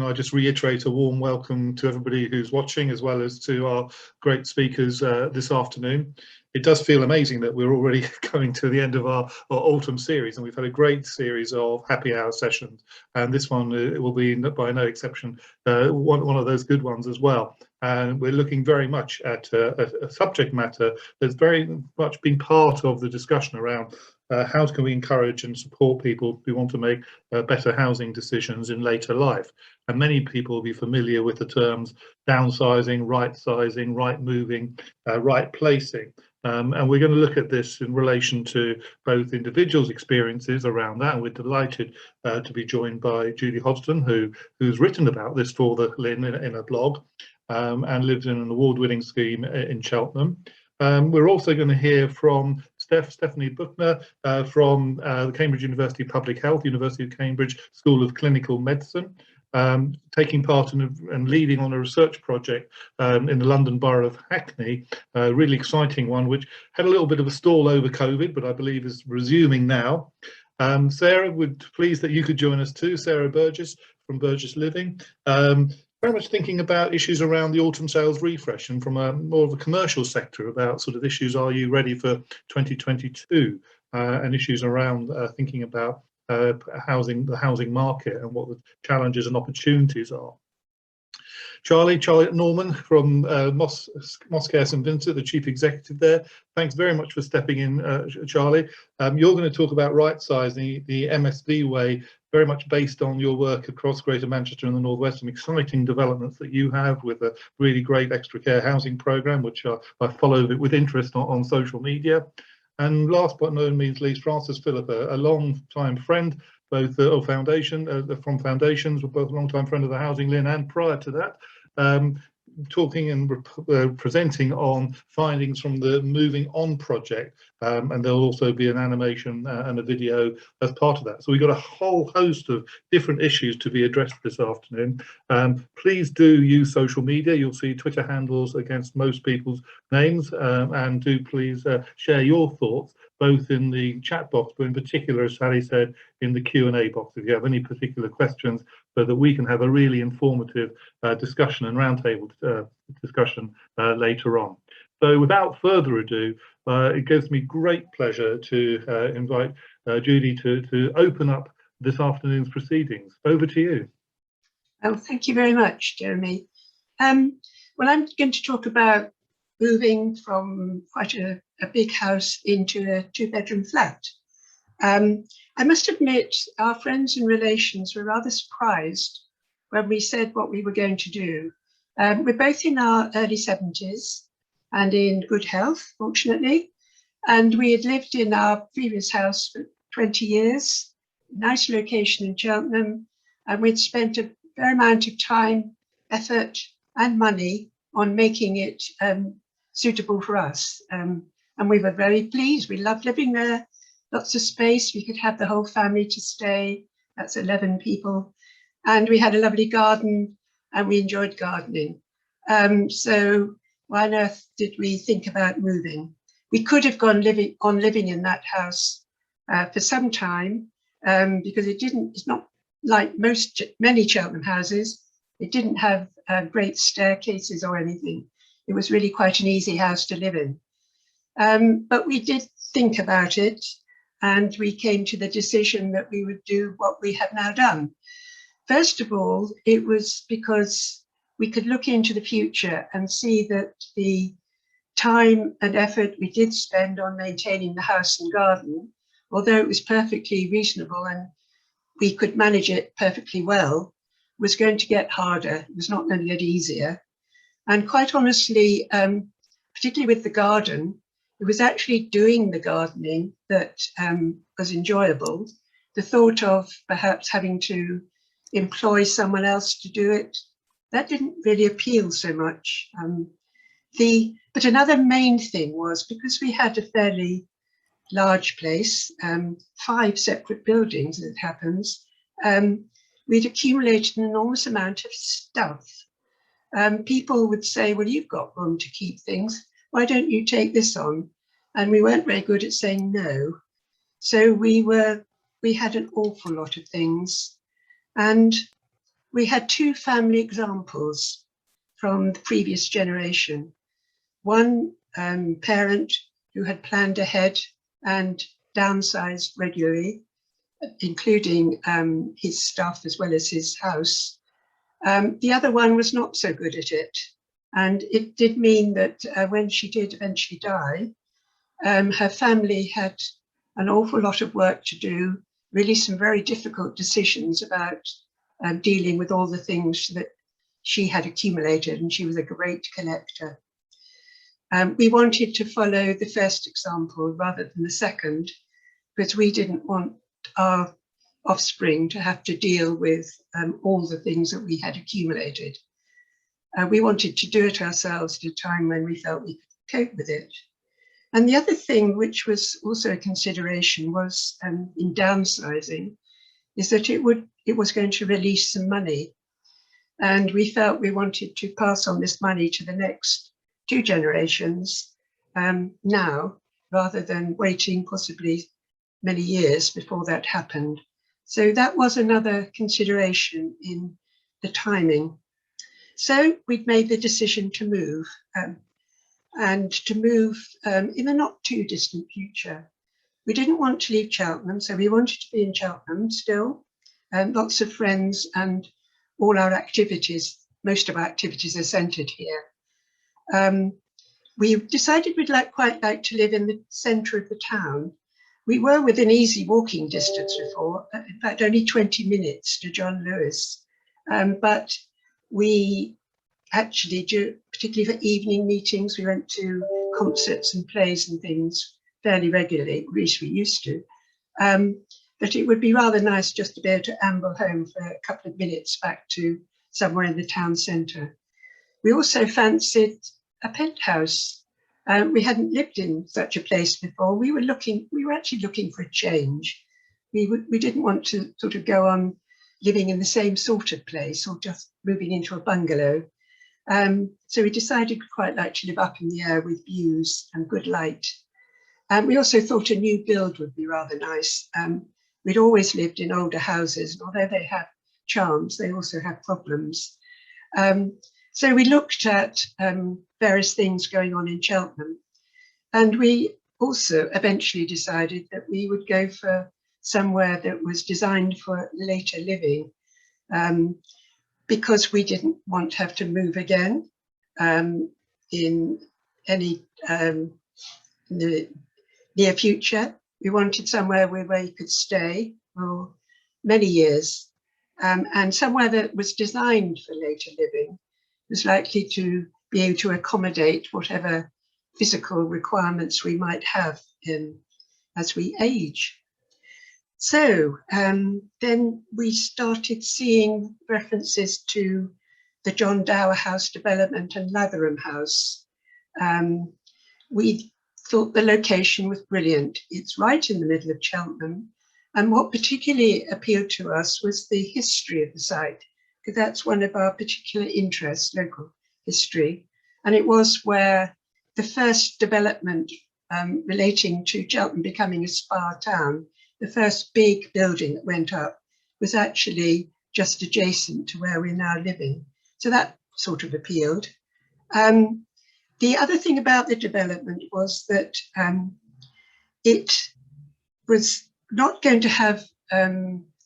I just reiterate a warm welcome to everybody who's watching, as well as to our great speakers this afternoon. It does feel amazing that we're already going to the end of our autumn series, and we've had a great series of happy hour sessions, and this one it will be by no exception one of those good ones as well. And we're looking very much at a subject matter that's very much been part of the discussion around how can we encourage and support people who want to make better housing decisions in later life. And many people will be familiar with the terms downsizing, right sizing, right moving, right placing. And we're going to look at this in relation to both individuals' experiences around that. And we're delighted to be joined by Julie Hodgson, who's written about this for the LIN in a blog, and lives in an award-winning scheme in Cheltenham. We're also going to hear from Stephanie Buckner from the Cambridge University Public Health, University of Cambridge School of Clinical Medicine, taking part in and leading on a research project in the London Borough of Hackney, a really exciting one, which had a little bit of a stall over COVID, but I believe is resuming now. Sarah, we're pleased that you could join us too, Sarah Burgess from Burgess Living. Very much thinking about issues around the autumn sales refresh, and from a more of a commercial sector about sort of issues, are you ready for 2022, and issues around thinking about the housing market and what the challenges and opportunities are. Charlie Norman from Moscare St Vincent, the Chief Executive there. Thanks very much for stepping in, Charlie. You're going to talk about right sizing, the MSV way, very much based on your work across Greater Manchester and the North West, some exciting developments that you have with a really great extra care housing programme, which I followed with interest on social media. And last but no means least, Francis Philippa, a long-time friend, both of Foundation, from Foundations, we're both a long-time friend of the HousingLIN, and prior to that, talking and presenting on findings from the Moving On project, and there'll also be an animation and a video as part of that. So we've got a whole host of different issues to be addressed this afternoon. Please do use social media. You'll see Twitter handles against most people's names, and do please share your thoughts, both in the chat box, but in particular, as Sally said, in the Q&A box, if you have any particular questions, so that we can have a really informative discussion and roundtable discussion later on. So without further ado, it gives me great pleasure to invite Judy to open up this afternoon's proceedings. Over to you. Oh, thank you very much, Jeremy. Well, I'm going to talk about moving from quite a big house into a two-bedroom flat. I must admit, our friends and relations were rather surprised when we said what we were going to do. We're both in our early 70s and in good health, fortunately. And we had lived in our previous house for 20 years, nice location in Cheltenham, and we'd spent a fair amount of time, effort and money on making it suitable for us. And we were very pleased. We loved living there. Lots of space. We could have the whole family to stay. That's 11 people. And we had a lovely garden and we enjoyed gardening. So why on earth did we think about moving? We could have gone living in that house for some time, because it's not like many Cheltenham houses. It didn't have great staircases or anything. It was really quite an easy house to live in. But we did think about it, and we came to the decision that we would do what we have now done. First of all, it was because we could look into the future and see that the time and effort we did spend on maintaining the house and garden, although it was perfectly reasonable and we could manage it perfectly well, was going to get harder. It was not going to get easier. And quite honestly, particularly with the garden, it was actually doing the gardening that was enjoyable. The thought of perhaps having to employ someone else to do it, that didn't really appeal so much. But another main thing was, because we had a fairly large place, 5 separate buildings, as it happens, we'd accumulated an enormous amount of stuff. People would say, well, you've got room to keep things. Why don't you take this on? And we weren't very good at saying no. So we had an awful lot of things. And we had two family examples from the previous generation. One parent who had planned ahead and downsized regularly, including his stuff as well as his house. The other one was not so good at it. And it did mean that when she did eventually die, her family had an awful lot of work to do, really some very difficult decisions about dealing with all the things that she had accumulated, and she was a great collector. We wanted to follow the first example rather than the second, because we didn't want our offspring to have to deal with all the things that we had accumulated. We wanted to do it ourselves at a time when we felt we could cope with it. And the other thing, which was also a consideration, was in downsizing, is that it was going to release some money. And we felt we wanted to pass on this money to the next two generations now, rather than waiting possibly many years before that happened. So that was another consideration in the timing. So we'd made the decision to move, and to move in a not too distant future. We didn't want to leave Cheltenham, so we wanted to be in Cheltenham still. Lots of friends, and all our activities, most of our activities are centred here. We decided we'd quite like to live in the centre of the town. We were within easy walking distance before, in fact only 20 minutes to John Lewis, but we actually, particularly for evening meetings, we went to concerts and plays and things fairly regularly, at least we used to. But it would be rather nice just to be able to amble home for a couple of minutes back to somewhere in the town centre. We also fancied a penthouse. We hadn't lived in such a place before. We were actually looking for a change. We didn't want to sort of go on living in the same sort of place or just moving into a bungalow. So we decided we'd quite like to live up in the air with views and good light. We also thought a new build would be rather nice. We'd always lived in older houses, and although they have charms, they also have problems. So we looked at various things going on in Cheltenham, and we also eventually decided that we would go for somewhere that was designed for later living, because we didn't want to have to move again in any the near future. We wanted somewhere where you could stay for many years, and somewhere that was designed for later living, was likely to be able to accommodate whatever physical requirements we might have as we age. So then we started seeing references to the John Dower House development and Latheringham House. We thought the location was brilliant. It's right in the middle of Cheltenham. And what particularly appealed to us was the history of the site, because that's one of our particular interests, local history. And it was where the first development relating to Cheltenham becoming a spa town, the first big building that went up was actually just adjacent to where we're now living. So that sort of appealed. The other thing about the development was that it was not going to have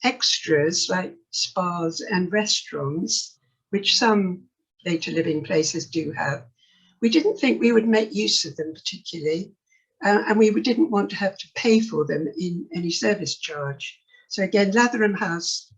extras like spas and restaurants, which some later living places do have. We didn't think we would make use of them particularly, and we didn't want to have to pay for them in any service charge. So again, Latheringham House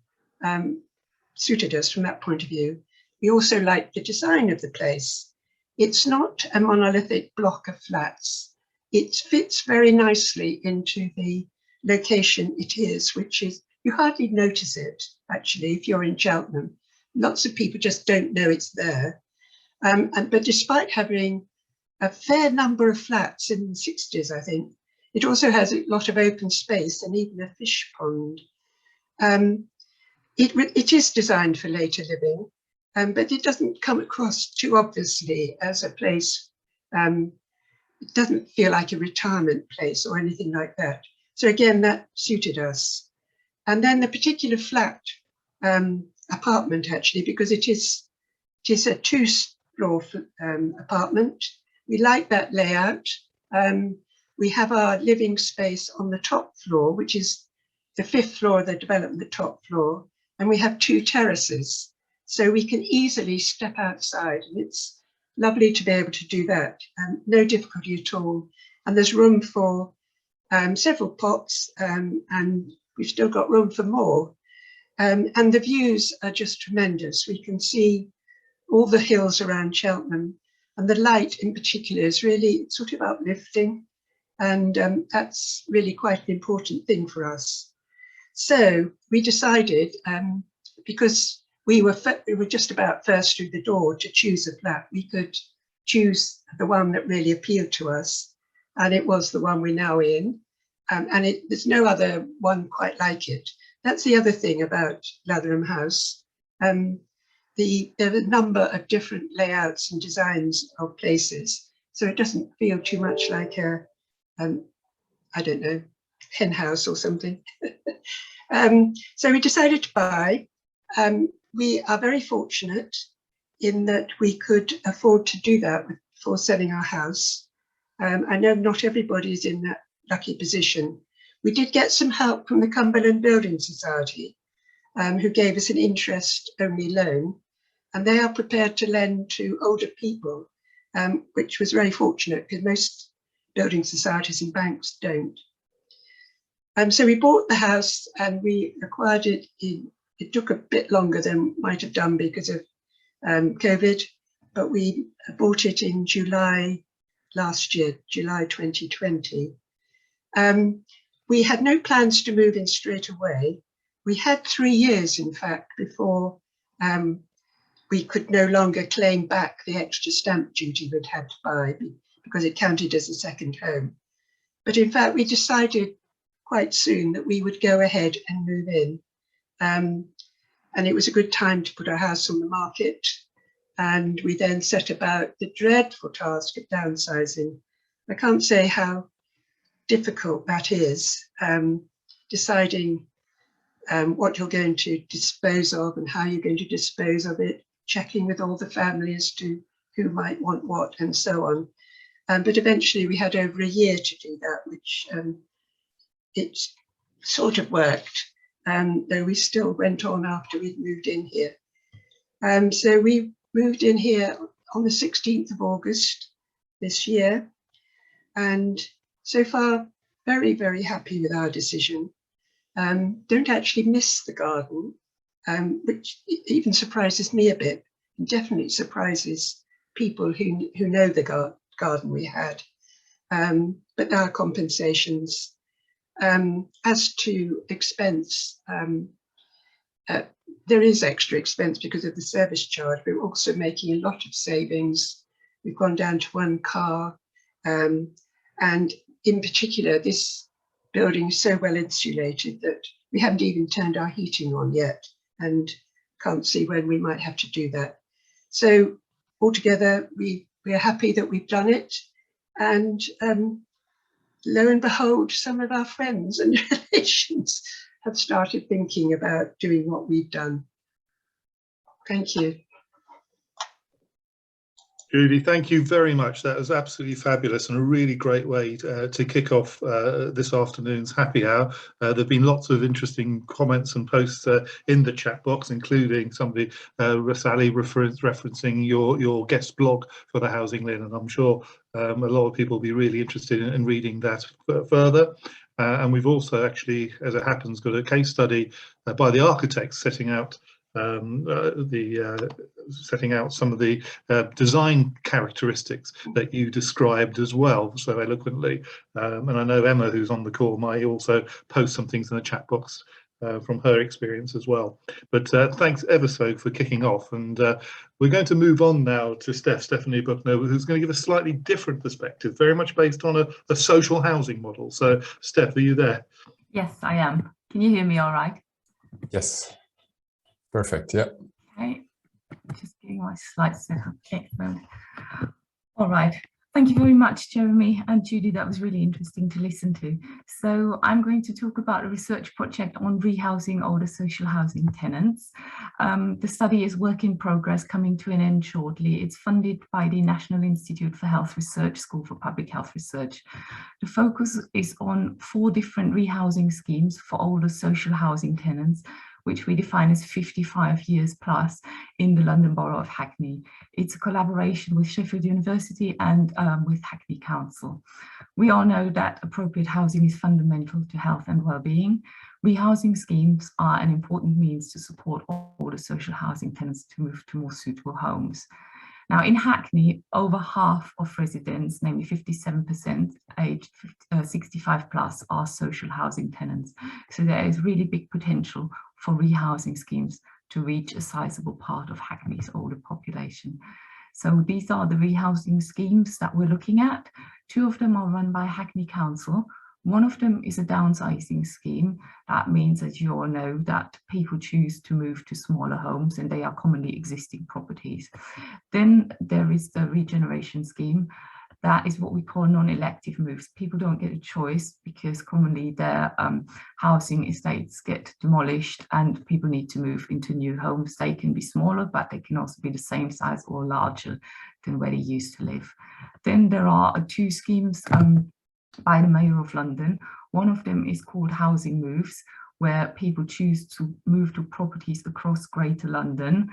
suited us from that point of view. We also liked the design of the place. It's not a monolithic block of flats. It fits very nicely into the location it is, which is, you hardly notice it actually if you're in Cheltenham. Lots of people just don't know it's there. But despite having a fair number of flats in the 60s, I think, it also has a lot of open space and even a fish pond. It is designed for later living, but it doesn't come across too obviously as a place. It doesn't feel like a retirement place or anything like that. So again, that suited us. And then the particular flat apartment actually, because it is a two-floor apartment. We like that layout. We have our living space on the top floor, which is the 5th floor of the development, the top floor, and we have 2 terraces, so we can easily step outside, and it's lovely to be able to do that. No difficulty at all, and there's room for several pots, and we've still got room for more. And the views are just tremendous. We can see all the hills around Cheltenham, and the light in particular is really sort of uplifting, and that's really quite an important thing for us. So we decided, because we were just about first through the door to choose a flat, we could choose the one that really appealed to us, and it was the one we're now in, and there's no other one quite like it. That's the other thing about Latham House. There are a number of different layouts and designs of places, so it doesn't feel too much like a, I don't know, hen house or something. So we decided to buy. We are very fortunate in that we could afford to do that before selling our house. I know not everybody is in that lucky position. We did get some help from the Cumberland Building Society, who gave us an interest-only loan, and they are prepared to lend to older people, which was very fortunate because most building societies and banks don't. So we bought the house and we acquired it. It took a bit longer than might have done because of COVID, but we bought it in July last year, July 2020. We had no plans to move in straight away. We had 3 years, in fact, before we could no longer claim back the extra stamp duty we'd had to buy because it counted as a second home. But in fact, we decided quite soon that we would go ahead and move in. And it was a good time to put our house on the market. And we then set about the dreadful task of downsizing. I can't say how difficult that is, deciding what you're going to dispose of and how you're going to dispose of it, checking with all the family as to who might want what and so on. But eventually we had over a year to do that, which it sort of worked, though we still went on after we'd moved in here. So we moved in here on the 16th of August this year, and so far very, very happy with our decision. Don't actually miss the garden, which even surprises me a bit, and definitely surprises people who know the garden we had. But there are compensations. As to expense, there is extra expense because of the service charge. We're also making a lot of savings. We've gone down to 1 car, and in particular, this building is so well insulated that we haven't even turned our heating on yet, and can't see when we might have to do that. So altogether, we're happy that we've done it, and lo and behold, some of our friends and relations have started thinking about doing what we've done. Thank you. Judy, thank you very much. That was absolutely fabulous and a really great way to kick off this afternoon's happy hour. There have been lots of interesting comments and posts in the chat box, including somebody, Sally, referencing your guest blog for the HousingLIN, and I'm sure a lot of people will be really interested in reading that further. And we've also actually, as it happens, got a case study by the architects setting out setting out some of the design characteristics that you described as well so eloquently. And I know Emma, who's on the call, might also post some things in the chat box from her experience as well. But thanks ever so for kicking off. And we're going to move on now to Stephanie Buckner, who's going to give a slightly different perspective, very much based on a social housing model. So Steph, are you there? Yes, I am. Can you hear me all right? Yes. Perfect, yeah. Okay, just getting my slides set up. Okay, all right. Thank you very much, Jeremy and Judy. That was really interesting to listen to. So I'm going to talk about a research project on rehousing older social housing tenants. The study is work in progress, coming to an end shortly. It's funded by the National Institute for Health Research School for Public Health Research. The focus is on 4 different rehousing schemes for older social housing tenants, which we define as 55 years plus in the London Borough of Hackney. It's a collaboration with Sheffield University and with Hackney Council. We all know that appropriate housing is fundamental to health and well-being. Rehousing schemes are an important means to support older social housing tenants to move to more suitable homes. Now, in Hackney, over half of residents, namely 57%, aged 65 plus, are social housing tenants. So there is really big potential for rehousing schemes to reach a sizable part of Hackney's older population. So these are the rehousing schemes that we're looking at. 2 of them are run by Hackney Council. One of them is a downsizing scheme. That means, as you all know, that people choose to move to smaller homes, and they are commonly existing properties. Then there is the Regeneration Scheme. That is what we call non-elective moves. People don't get a choice because commonly their housing estates get demolished and people need to move into new homes. They can be smaller, but they can also be the same size or larger than where they used to live. Then there are 2 schemes by the Mayor of London. One of them is called Housing Moves, where people choose to move to properties across Greater London,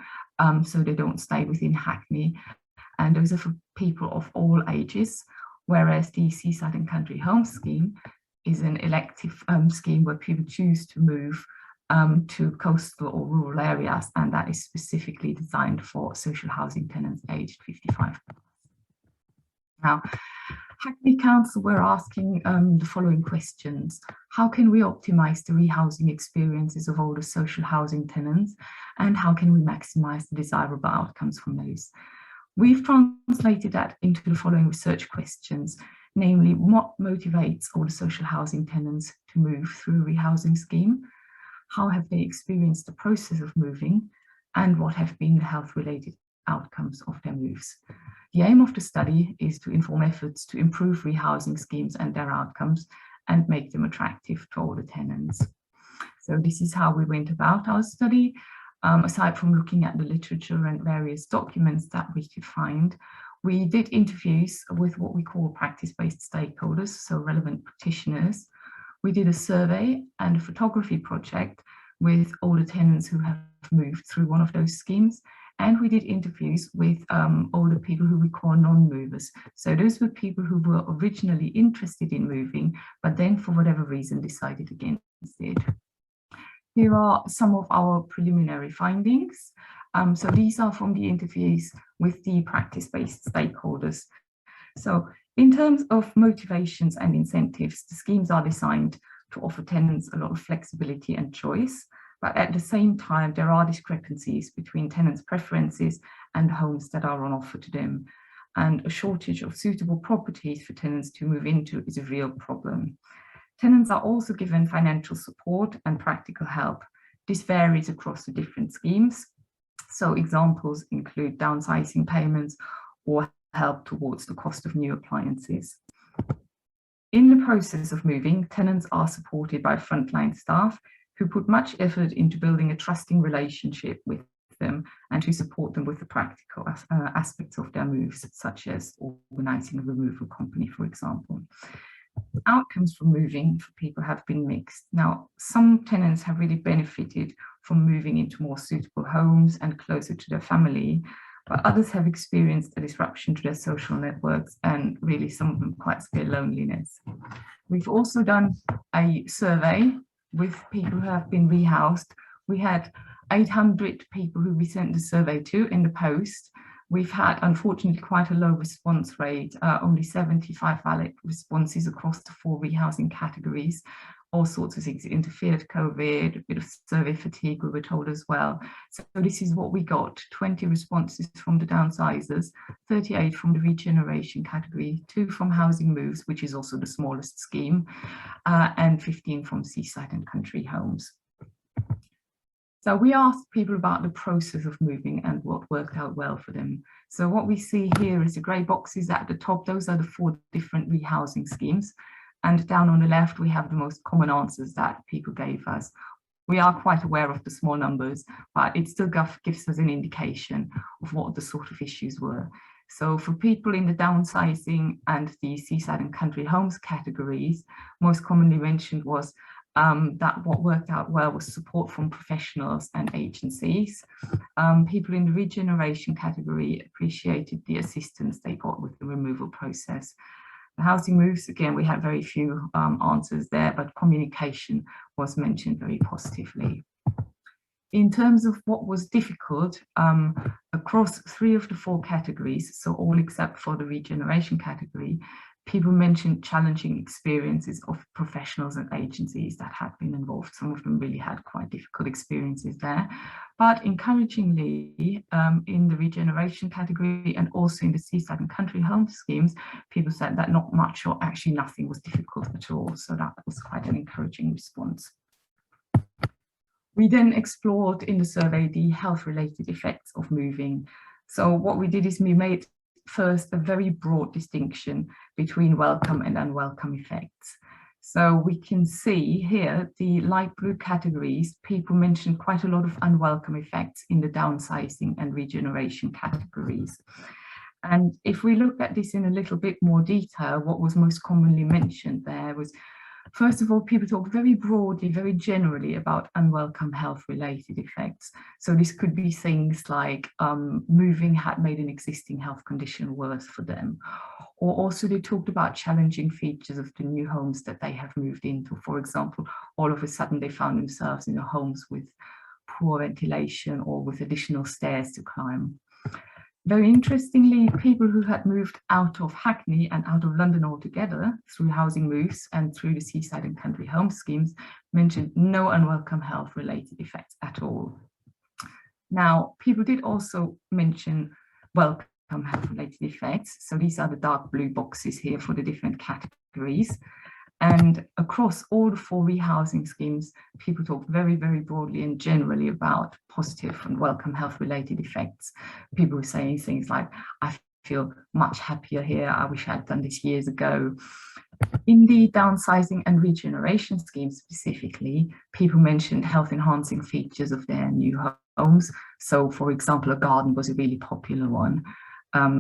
so they don't stay within Hackney. And those are for people of all ages, whereas the Seaside and Country Home Scheme is an elective scheme where people choose to move to coastal or rural areas, and that is specifically designed for social housing tenants aged 55. Now, Hackney Council, we're asking the following questions. How can we optimise the rehousing experiences of older social housing tenants, and how can we maximise the desirable outcomes from those? We've translated that into the following research questions, namely, what motivates older social housing tenants to move through a rehousing scheme? How have they experienced the process of moving? And what have been the health-related outcomes of their moves? The aim of the study is to inform efforts to improve rehousing schemes and their outcomes and make them attractive to older tenants. So this is how we went about our study. Aside from looking at the literature and various documents that we could find, we did interviews with what we call practice-based stakeholders, so relevant practitioners. We did a survey and a photography project with older tenants who have moved through one of those schemes. And we did interviews with older people who we call non-movers. So those were people who were originally interested in moving, but then for whatever reason decided against it. Here are some of our preliminary findings. So these are from the interviews with the practice-based stakeholders. So in terms of motivations and incentives, the schemes are designed to offer tenants a lot of flexibility and choice, but at the same time, there are discrepancies between tenants' preferences and homes that are on offer to them. And a shortage of suitable properties for tenants to move into is a real problem. Tenants are also given financial support and practical help. This varies across the different schemes. So examples include downsizing payments or help towards the cost of new appliances. In the process of moving, tenants are supported by frontline staff who put much effort into building a trusting relationship with them and who support them with the practical aspects of their moves, such as organising a removal company, for example. Outcomes from moving for people have been mixed. Now, some tenants have really benefited from moving into more suitable homes and closer to their family, but others have experienced a disruption to their social networks and really some of them quite severe loneliness. We've also done a survey with people who have been rehoused. We had 800 people who we sent the survey to in the post. We've had, unfortunately, quite a low response rate, only 75 valid responses across the 4 rehousing categories. All sorts of things interfered, COVID, a bit of survey fatigue, we were told as well. So this is what we got: 20 responses from the downsizers, 38 from the regeneration category, 2 from Housing Moves, which is also the smallest scheme, and 15 from Seaside and Country Homes. So we asked people about the process of moving and what worked out well for them. So what we see here is the grey boxes at the top. Those are the 4 different rehousing schemes. And down on the left, we have the most common answers that people gave us. We are quite aware of the small numbers, but it still gives us an indication of what the sort of issues were. So for people in the downsizing and the seaside and country homes categories, most commonly mentioned was that what worked out well was support from professionals and agencies. People in the regeneration category appreciated the assistance they got with the removal process. The housing moves, again, we had very few answers there, but communication was mentioned very positively. In terms of what was difficult, across 3 of the 4 categories, so all except for the regeneration category, people mentioned challenging experiences of professionals and agencies that had been involved. Some of them really had quite difficult experiences there. But encouragingly, in the regeneration category and also in the seaside and country home schemes, people said that not much or actually nothing was difficult at all. So that was quite an encouraging response. We then explored in the survey the health-related effects of moving. So what we did is we made first a very broad distinction between welcome and unwelcome effects. So we can see here the light blue categories, people mentioned quite a lot of unwelcome effects in the downsizing and regeneration categories. And if we look at this in a little bit more detail, what was most commonly mentioned there was, first of all, people talk very broadly, very generally about unwelcome health-related effects. So this could be things like moving had made an existing health condition worse for them. Or also they talked about challenging features of the new homes that they have moved into. For example, all of a sudden they found themselves in homes with poor ventilation or with additional stairs to climb. Very interestingly, people who had moved out of Hackney and out of London altogether through housing moves and through the seaside and country home schemes mentioned no unwelcome health-related effects at all. Now, people did also mention welcome health-related effects. So these are the dark blue boxes here for the different categories. And across all the 4 rehousing schemes, people talk very, very broadly and generally about positive and welcome health-related effects. People were saying things like, I feel much happier here, I wish I'd done this years ago. In the downsizing and regeneration scheme specifically, people mentioned health-enhancing features of their new homes. So, for example, a garden was a really popular one,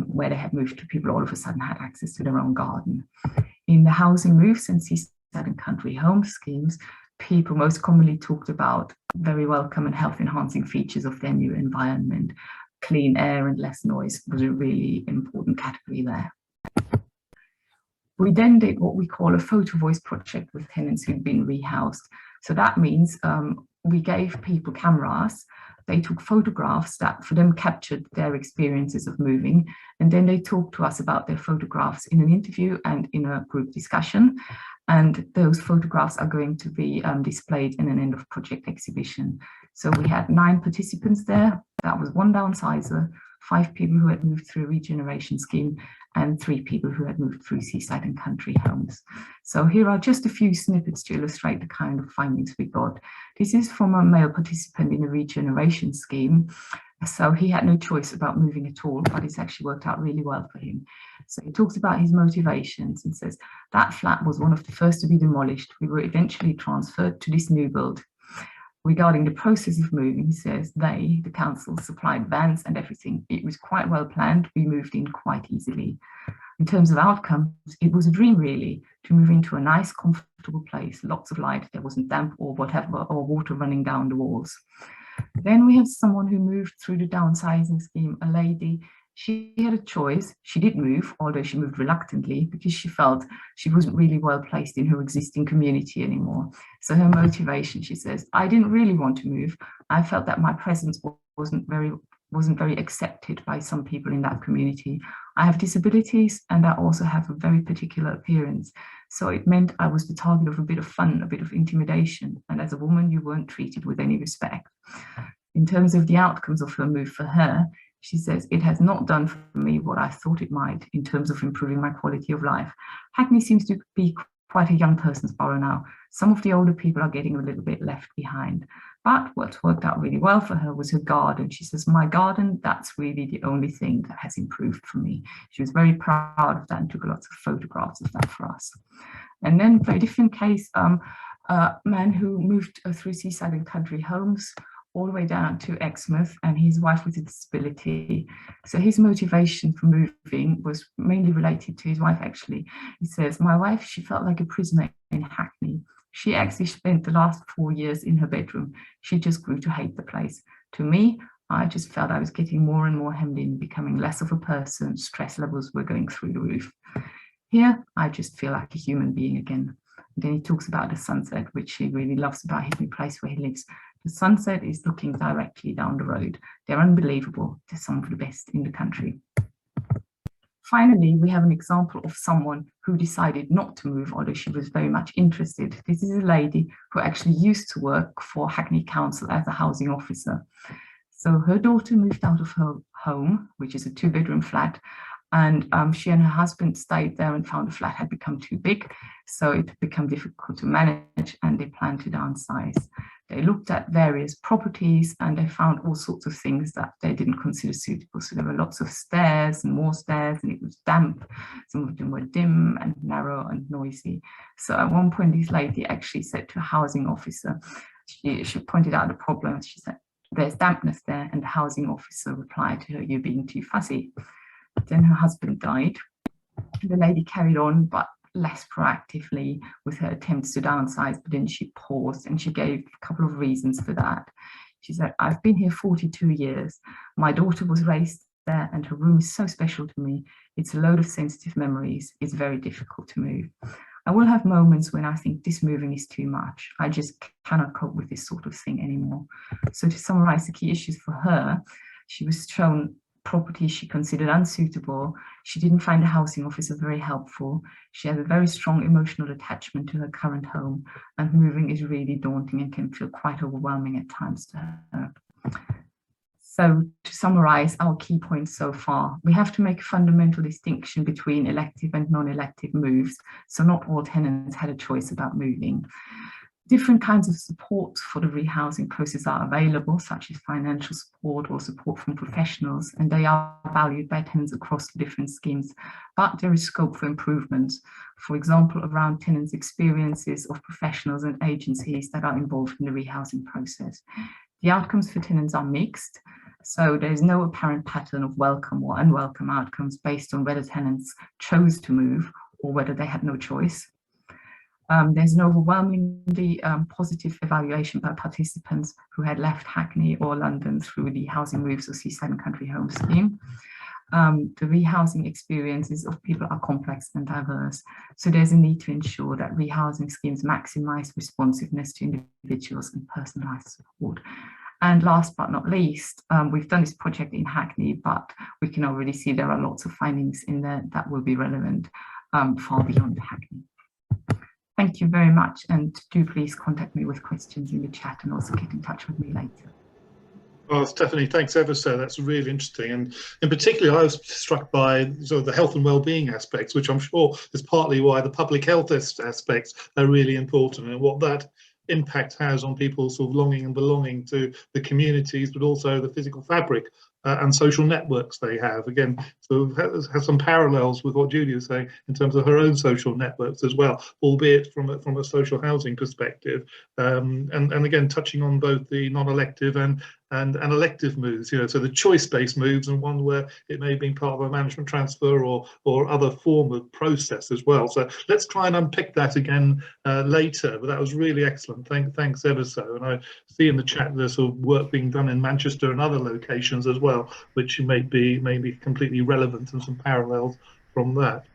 where they had moved to, people all of a sudden had access to their own garden. In the housing moves and seaside and country home schemes, people most commonly talked about very welcome and health-enhancing features of their new environment. Clean air and less noise was a really important category there. We then did what we call a Photovoice project with tenants who'd been rehoused. So that means we gave people cameras. They took photographs that for them captured their experiences of moving, and then they talked to us about their photographs in an interview and in a group discussion. And those photographs are going to be displayed in an end of project exhibition. So we had 9 participants there. That was 1 downsizer, 5 people who had moved through a regeneration scheme, and 3 people who had moved through seaside and country homes. So here are just a few snippets to illustrate the kind of findings we got. This is from a male participant in a regeneration scheme. So he had no choice about moving at all, but it's actually worked out really well for him. So he talks about his motivations and says, that flat was one of the first to be demolished. We were eventually transferred to this new build. Regarding the process of moving, he says they, the council, supplied vans and everything. It was quite well planned. We moved in quite easily. In terms of outcomes, it was a dream really to move into a nice, comfortable place, lots of light. There wasn't damp or whatever, or water running down the walls. Then we have someone who moved through the downsizing scheme, a lady. She had a choice. She did move, although she moved reluctantly because she felt she wasn't really well placed in her existing community anymore. So her motivation, she says, I didn't really want to move. I felt that my presence wasn't very accepted by some people in that community. I have disabilities and I also have a very particular appearance. So it meant I was the target of a bit of fun, a bit of intimidation. And as a woman, you weren't treated with any respect. In terms of the outcomes of her move for her, she says, it has not done for me what I thought it might in terms of improving my quality of life. Hackney seems to be quite a young person's borough now. Some of the older people are getting a little bit left behind. But what worked out really well for her was her garden. She says, my garden, that's really the only thing that has improved for me. She was very proud of that and took lots of photographs of that for us. And then, very different case, a man who moved through seaside and country homes all the way down to Exmouth, and his wife with a disability. So his motivation for moving was mainly related to his wife, actually. He says, my wife, she felt like a prisoner in Hackney. She actually spent the last 4 years in her bedroom. She just grew to hate the place. To me, I just felt I was getting more and more hemmed in, becoming less of a person. Stress levels were going through the roof. Here, I just feel like a human being again. And then he talks about the sunset, which he really loves about his new place where he lives. The sunset is looking directly down the road. They're unbelievable. They're some of the best in the country. Finally, we have an example of someone who decided not to move, although she was very much interested. This is a lady who actually used to work for Hackney Council as a housing officer. So her daughter moved out of her home, which is a 2-bedroom flat, and she and her husband stayed there and found the flat had become too big, so it had become difficult to manage, and they planned to downsize. They looked at various properties and they found all sorts of things that they didn't consider suitable. So there were lots of stairs and more stairs, and it was damp. Some of them were dim and narrow and noisy. So at one point, this lady actually said to a housing officer, she pointed out the problem. She said, there's dampness there, and the housing officer replied to her, you're being too fussy. Then her husband died. The lady carried on, but less proactively with her attempts to downsize, but then she paused and she gave a couple of reasons for that. She said, I've been here 42 years. My daughter was raised there and her room is so special to me. It's a load of sensitive memories. It's very difficult to move. I will have moments when I think this moving is too much. I just cannot cope with this sort of thing anymore. So to summarize the key issues for her, she was shown property she considered unsuitable. She didn't find the housing officer very helpful. She has a very strong emotional attachment to her current home, and moving is really daunting and can feel quite overwhelming at times to her. So to summarize our key points so far, we have to make a fundamental distinction between elective and non-elective moves. So not all tenants had a choice about moving. Different kinds of support for the rehousing process are available, such as financial support or support from professionals, and they are valued by tenants across the different schemes. But there is scope for improvement, for example, around tenants' experiences of professionals and agencies that are involved in the rehousing process. The outcomes for tenants are mixed, so there is no apparent pattern of welcome or unwelcome outcomes based on whether tenants chose to move or whether they had no choice. There's an overwhelmingly positive evaluation by participants who had left Hackney or London through the Housing Moves or Seaside and Country Home scheme. The rehousing experiences of people are complex and diverse, so there's a need to ensure that rehousing schemes maximize responsiveness to individuals and personalized support. And last but not least, we've done this project in Hackney, but we can already see there are lots of findings in there that will be relevant far beyond Hackney. Thank you very much, and do please contact me with questions in the chat and also get in touch with me later. Well, Stephanie, thanks ever so. That's really interesting. And in particular, I was struck by sort of the health and well-being aspects, which I'm sure is partly why the public health aspects are really important, and what that impact has on people's sort of longing and belonging to the communities, but also the physical fabric and social networks they have. Again, so has some parallels with what Julie was saying in terms of her own social networks as well, albeit from a social housing perspective. And again, touching on both the non-elective and elective moves, you know, so the choice-based moves and one where it may have been part of a management transfer or other form of process as well. So let's try and unpick that again later, but that was really excellent. Thanks ever so. And I see in the chat there's sort of work being done in Manchester and other locations as well, which may be completely relevant and some parallels from that.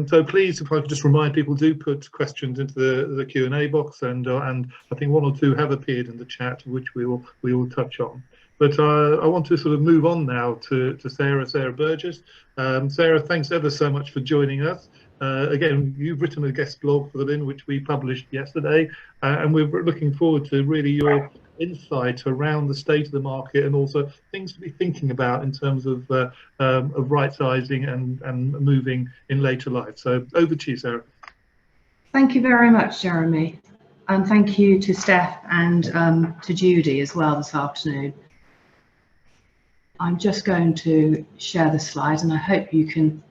So please, if I could just remind people, do put questions into the Q&A box, and I think one or two have appeared in the chat, which we will touch on. But I want to sort of move on now to Sarah Burgess. Sarah, thanks ever so much for joining us. Again, you've written a guest blog for the LIN, which we published yesterday, and we're looking forward to really your insight around the state of the market and also things to be thinking about in terms of right sizing and moving in later life. So over to you, Sarah. Thank you very much, Jeremy. And thank you to Steph and to Judy as well this afternoon. I'm just going to share the slides and I hope you can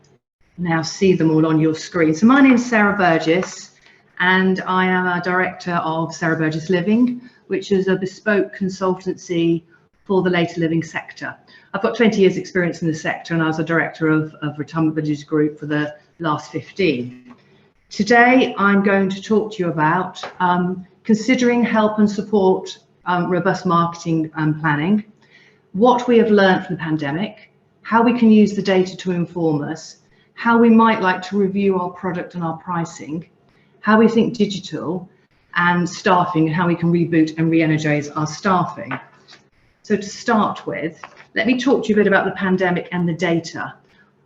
now see them all on your screen. So my name is Sarah Burgess and I am a director of Sarah Burgess Living, which is a bespoke consultancy for the later living sector. I've got 20 years experience in the sector and I was a director of Retirement Villages Group for the last 15. Today, I'm going to talk to you about considering help and support robust marketing and planning, what we have learned from the pandemic, how we can use the data to inform us, how we might like to review our product and our pricing, how we think digital and staffing, and how we can reboot and re-energize our staffing. So to start with, let me talk to you a bit about the pandemic and the data.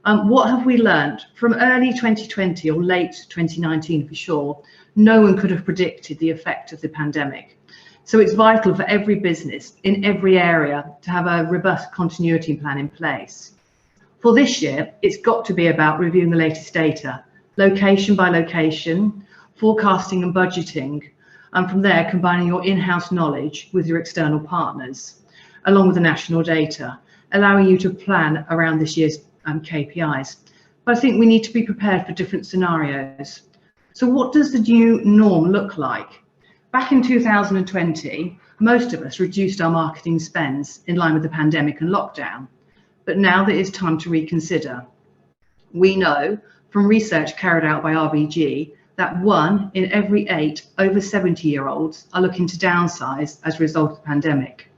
What have we learned? From early 2020 or late 2019 for sure, no one could have predicted the effect of the pandemic. So it's vital for every business in every area to have a robust continuity plan in place. For this year, it's got to be about reviewing the latest data, location by location, forecasting and budgeting, and from there combining your in-house knowledge with your external partners, along with the national data, allowing you to plan around this year's KPIs. But I think we need to be prepared for different scenarios. So what does the new norm look like? Back in 2020, most of us reduced our marketing spends in line with the pandemic and lockdown. But now that it's time to reconsider. We know from research carried out by RBG that 1 in every 8 over 70-year-olds are looking to downsize as a result of the pandemic.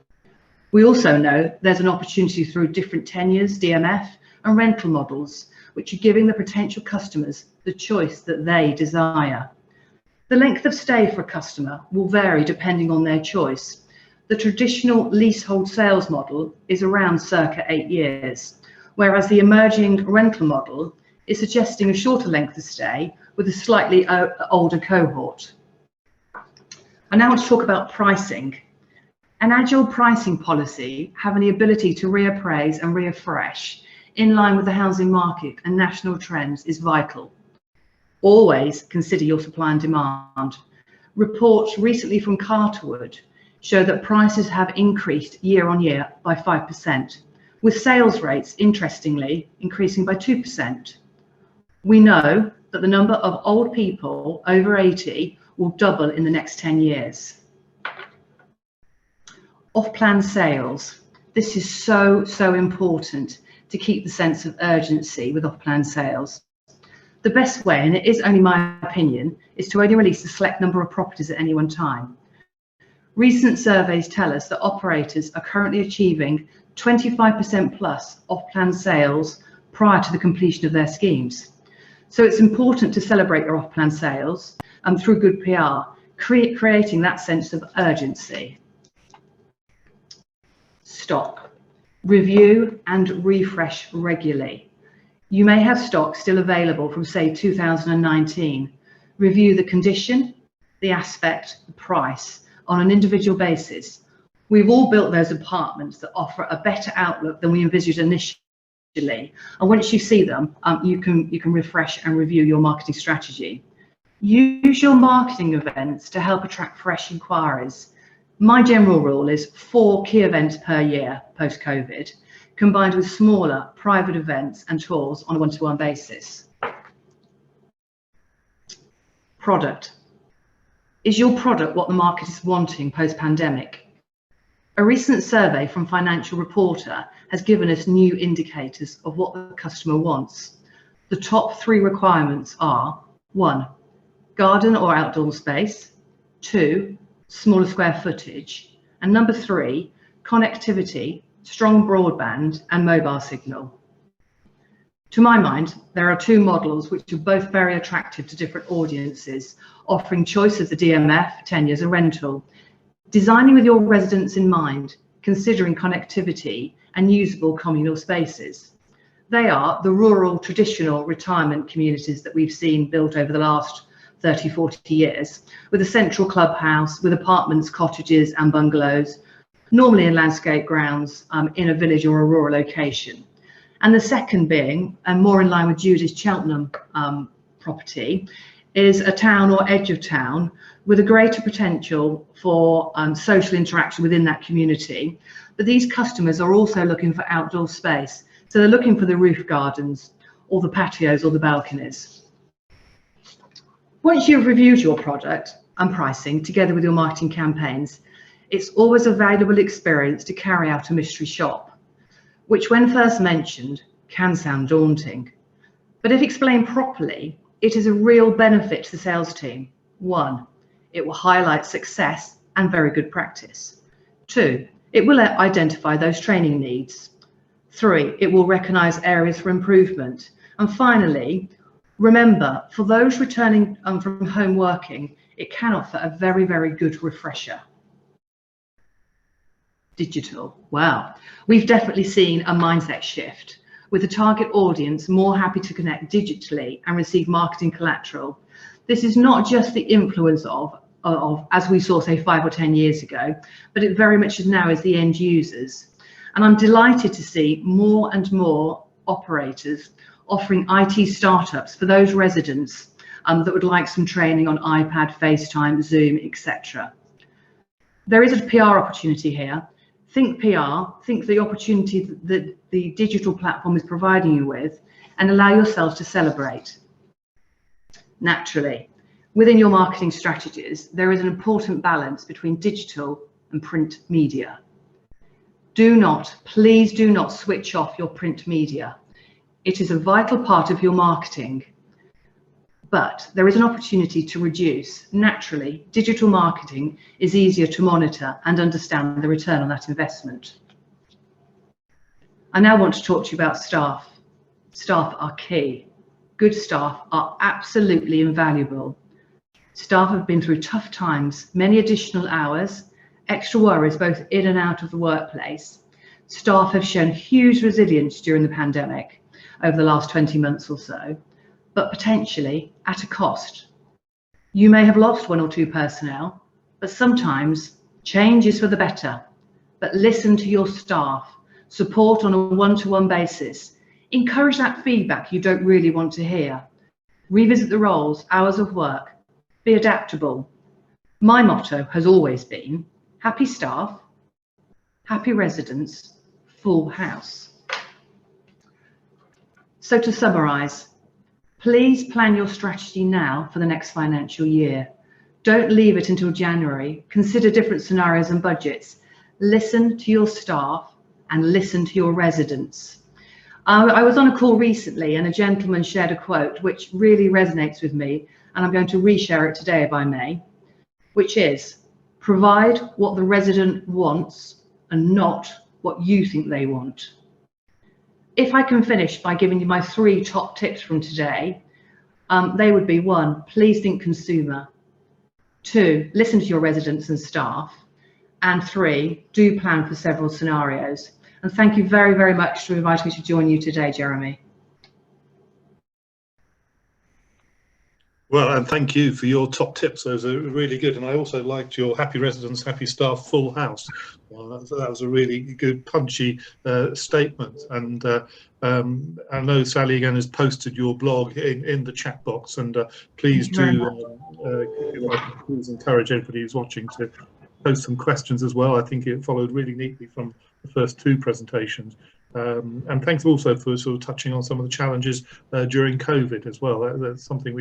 We also know there's an opportunity through different tenures, DMF, and rental models, which are giving the potential customers the choice that they desire. The length of stay for a customer will vary depending on their choice. The traditional leasehold sales model is around circa 8 years, whereas the emerging rental model is suggesting a shorter length of stay with a slightly older cohort. I now want to talk about pricing. An agile pricing policy having the ability to reappraise and refresh in line with the housing market and national trends is vital. Always consider your supply and demand. Reports recently from Carterwood show that prices have increased year on year by 5%, with sales rates, interestingly, increasing by 2%. We know that the number of old people over 80 will double in the next 10 years. Off-plan sales. This is so important to keep the sense of urgency with off-plan sales. The best way, and it is only my opinion, is to only release a select number of properties at any one time. Recent surveys tell us that operators are currently achieving 25% plus off-plan sales prior to the completion of their schemes. So it's important to celebrate your off-plan sales through good PR, creating that sense of urgency. Stock. Review and refresh regularly. You may have stock still available from, say, 2019. Review the condition, the aspect, the price on an individual basis. We've all built those apartments that offer a better outlook than we envisaged initially. And once you see them, you can refresh and review your marketing strategy. Use your marketing events to help attract fresh inquiries. My general rule is 4 key events per year post-COVID, combined with smaller private events and tours on a one-to-one basis. Product. Is your product what the market is wanting post-pandemic? A recent survey from Financial Reporter has given us new indicators of what the customer wants. The top 3 requirements are: 1, garden or outdoor space; 2, smaller square footage; and number 3, connectivity, strong broadband and mobile signal. To my mind, there are 2 models which are both very attractive to different audiences, offering choice of the DMF, tenures and rental. Designing with your residents in mind, considering connectivity and usable communal spaces. They are the rural traditional retirement communities that we've seen built over the last 30, 40 years, with a central clubhouse, with apartments, cottages and bungalows, normally in landscape grounds in a village or a rural location. And the second being, and more in line with Judy's Cheltenham property, is a town or edge of town with a greater potential for social interaction within that community. But these customers are also looking for outdoor space. So they're looking for the roof gardens or the patios or the balconies. Once you've reviewed your product and pricing together with your marketing campaigns, it's always a valuable experience to carry out a mystery shop, which when first mentioned can sound daunting. But if explained properly, it is a real benefit to the sales team. 1, it will highlight success and very good practice. 2, it will identify those training needs. 3, it will recognise areas for improvement. And finally, remember, for those returning from home working, it can offer a very, very good refresher. Digital. Wow, we've definitely seen a mindset shift, with the target audience more happy to connect digitally and receive marketing collateral. This is not just the influence of as we saw, say, 5 or 10 years ago, but it very much is now as the end users. And I'm delighted to see more and more operators offering IT startups for those residents that would like some training on iPad, FaceTime, Zoom, etc. There is a PR opportunity here. Think PR, think the opportunity that the digital platform is providing you with, and allow yourselves to celebrate. Naturally, within your marketing strategies, there is an important balance between digital and print media. Please do not switch off your print media. It is a vital part of your marketing, but there is an opportunity to reduce. Naturally, digital marketing is easier to monitor and understand the return on that investment. I now want to talk to you about staff. Staff are key. Good staff are absolutely invaluable. Staff have been through tough times, many additional hours, extra worries both in and out of the workplace. Staff have shown huge resilience during the pandemic over the last 20 months or so, but potentially at a cost. You may have lost 1 or 2 personnel, but sometimes change is for the better. But listen to your staff, support on a one-to-one basis, encourage that feedback you don't really want to hear, revisit the roles, hours of work, be adaptable. My motto has always been happy staff, happy residents, full house. So to summarise, please plan your strategy now for the next financial year. Don't leave it until January. Consider different scenarios and budgets. Listen to your staff and listen to your residents. I was on a call recently and a gentleman shared a quote which really resonates with me, and I'm going to reshare it today if I may, which is, provide what the resident wants and not what you think they want. If I can finish by giving you my 3 top tips from today, they would be: 1, please think consumer. 2, listen to your residents and staff. And 3, do plan for several scenarios. And thank you very, very much for inviting me to join you today, Jeremy. Well, and thank you for your top tips. Those are really good. And I also liked your happy residents, happy staff, full house. Well, that was a really good, punchy statement. And I know Sally again has posted your blog in the chat box. And please do please encourage everybody who's watching to post some questions as well. I think it followed really neatly from the first 2 presentations. And thanks also for sort of touching on some of the challenges during COVID as well. That's something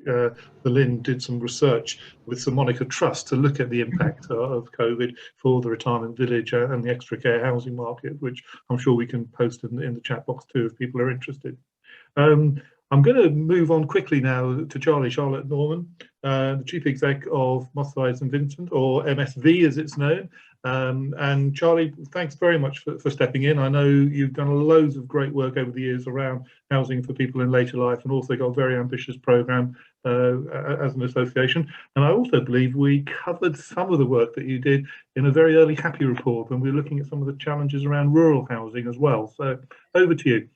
the LIN did some research with Sir Monica Trust to look at the impact of COVID for the retirement village and the extra care housing market, which I'm sure we can post in the chat box too if people are interested. I'm going to move on quickly now to Charlotte Norman, the Chief Exec of Moss and Vincent, or MSV as it's known. And Charlie, thanks very much for stepping in. I know you've done loads of great work over the years around housing for people in later life, and also got a very ambitious programme as an association. And I also believe we covered some of the work that you did in a very early HAPPI report when we were looking at some of the challenges around rural housing as well. So over to you.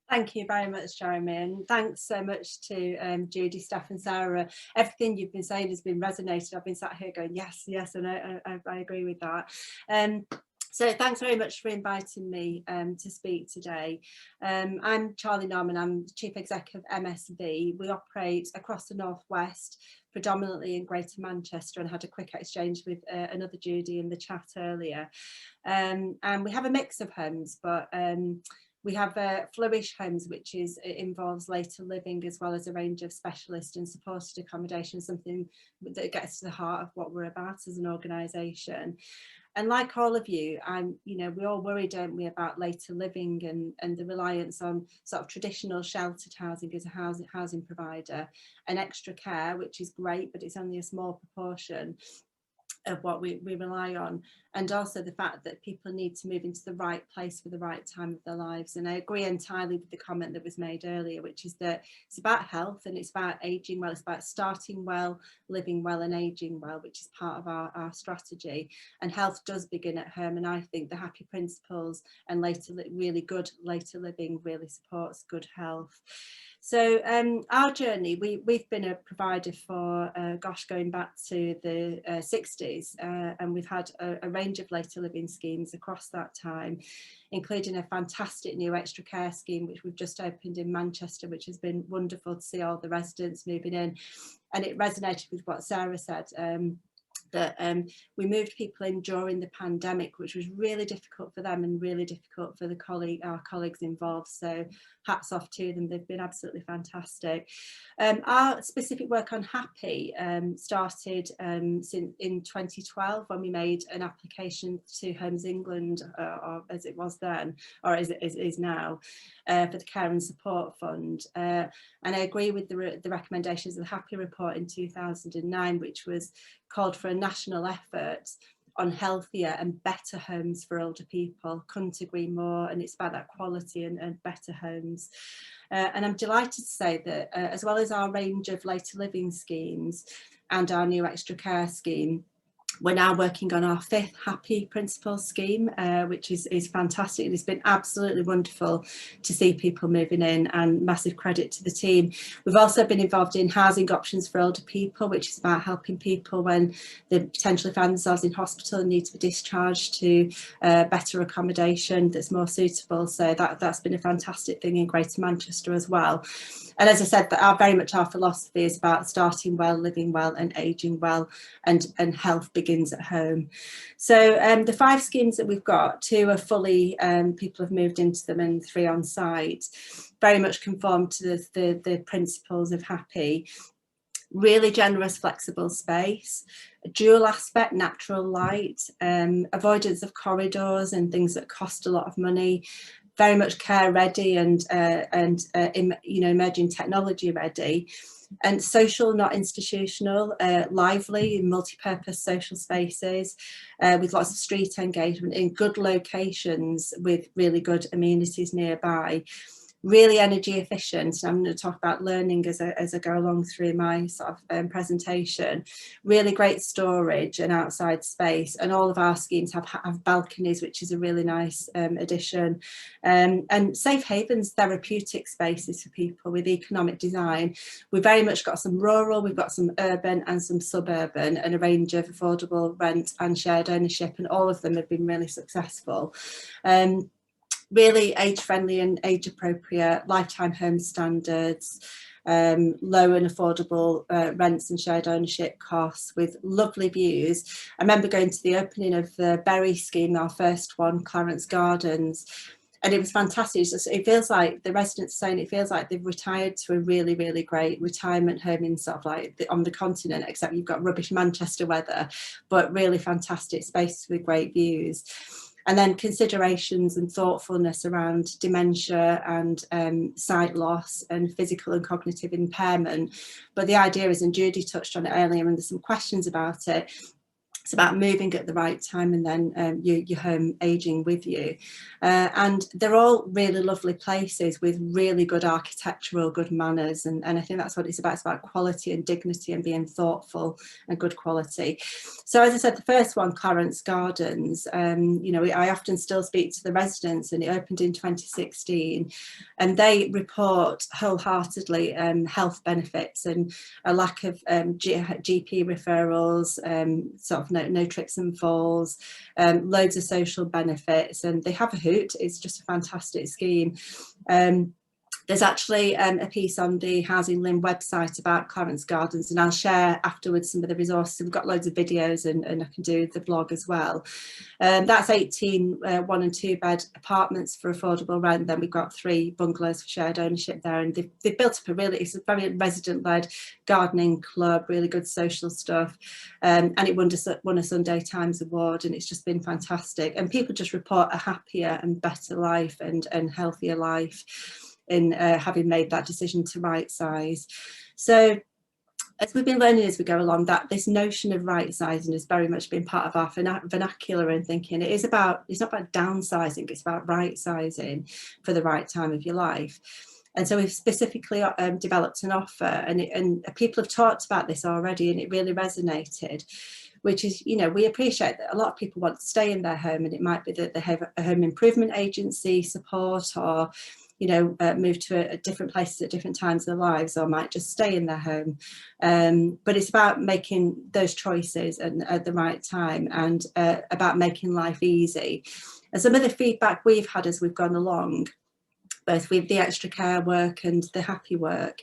Thank you very much, Jeremy, and thanks so much to Judy, Steph and Sarah. Everything you've been saying has been resonated. I've been sat here going, yes, and I agree with that. So thanks very much for inviting me to speak today. I'm Charlie Norman, I'm Chief Exec of MSV. We operate across the Northwest, predominantly in Greater Manchester, and had a quick exchange with another Judy in the chat earlier. And we have a mix of homes, but we have Flourish Homes, which involves later living as well as a range of specialist and supported accommodation, something that gets to the heart of what we're about as an organisation. And like all of you, we all worry, don't we, about later living and the reliance on sort of traditional sheltered housing as a housing provider, and extra care, which is great, but it's only a small proportion of what we rely on, and also the fact that people need to move into the right place for the right time of their lives. And I agree entirely with the comment that was made earlier, which is that it's about health and it's about aging well, it's about starting well, living well and aging well, which is part of our strategy. And health does begin at home, and I think the HAPPI principles and really good later living really supports good health. So our journey, we've been a provider for, going back to the 60s, and we've had a range of later living schemes across that time, including a fantastic new extra care scheme, which we've just opened in Manchester, which has been wonderful to see all the residents moving in. And it resonated with what Sarah said, that we moved people in during the pandemic, which was really difficult for them and really difficult for our colleagues involved. So hats off to them, they've been absolutely fantastic. Our specific work on HAPPI started in 2012 when we made an application to HousingLIN, or as it was then, or as it is now, for the Care and Support Fund. And I agree with the recommendations of the HAPPI report in 2009, which was called for a national effort on healthier and better homes for older people. Couldn't agree more, and it's about that quality and better homes. And I'm delighted to say that as well as our range of later living schemes and our new extra care scheme, we're now working on our 5th HAPPI principle scheme, which is fantastic. It's been absolutely wonderful to see people moving in, and massive credit to the team. We've also been involved in housing options for older people, which is about helping people when they potentially find themselves in hospital and need to be discharged to better accommodation that's more suitable. So that's been a fantastic thing in Greater Manchester as well. And as I said, very much our philosophy is about starting well, living well and ageing well, and health begins at home. So the 5 schemes that we've got, 2 are fully, people have moved into them, and 3 on site, very much conform to the principles of HAPPI. Really generous, flexible space, a dual aspect, natural light, avoidance of corridors and things that cost a lot of money, very much care ready and emerging technology ready, and social, not institutional, lively, multi-purpose social spaces with lots of street engagement in good locations with really good amenities nearby. Really energy efficient, and I'm going to talk about learning as I go along through my sort of presentation. Really great storage and outside space, and all of our schemes have balconies, which is a really nice addition. And safe havens, therapeutic spaces for people with economic design. We've very much got some rural, we've got some urban and some suburban, and a range of affordable rent and shared ownership, and all of them have been really successful. Really age-friendly and age-appropriate, lifetime home standards, low and affordable rents and shared ownership costs with lovely views. I remember going to the opening of the Berry scheme, our first one, Clarence Gardens, and it was fantastic. It feels like the residents are saying it feels like they've retired to a really, really great retirement home in sort of like on the continent, except you've got rubbish Manchester weather, but really fantastic spaces with great views. And then considerations and thoughtfulness around dementia and sight loss and physical and cognitive impairment. But the idea is, and Judy touched on it earlier, and there's some questions about it, it's about moving at the right time and then your home aging with you. And they're all really lovely places with really good architectural, good manners. And I think that's what it's about. It's about quality and dignity and being thoughtful and good quality. So as I said, the first one, Clarence Gardens, I often still speak to the residents, and it opened in 2016. And they report wholeheartedly health benefits and a lack of GP referrals, sort of have no trips and falls, loads of social benefits, and they have a hoot. It's just a fantastic scheme. There's actually a piece on the HousingLIN website about Clarence Gardens, and I'll share afterwards some of the resources. We've got loads of videos, and I can do the blog as well. That's 18 1 and 2 bed apartments for affordable rent. Then we've got 3 bungalows for shared ownership there, and they've built up it's a very resident-led gardening club, really good social stuff, and it won a Sunday Times award, and it's just been fantastic. And people just report a happier and better life and healthier life in having made that decision to right size. So as we've been learning as we go along, that this notion of right sizing has very much been part of our vernacular and thinking. It's not about downsizing, it's about right sizing for the right time of your life. And so we've specifically developed an offer, and people have talked about this already, and it really resonated, which is, you know, we appreciate that a lot of people want to stay in their home, and it might be that they have a home improvement agency support, or you know, move to different places at different times of their lives, or might just stay in their home. But it's about making those choices and at the right time, and about making life easy. And some of the feedback we've had as we've gone along, both with the extra care work and the HAPPI work,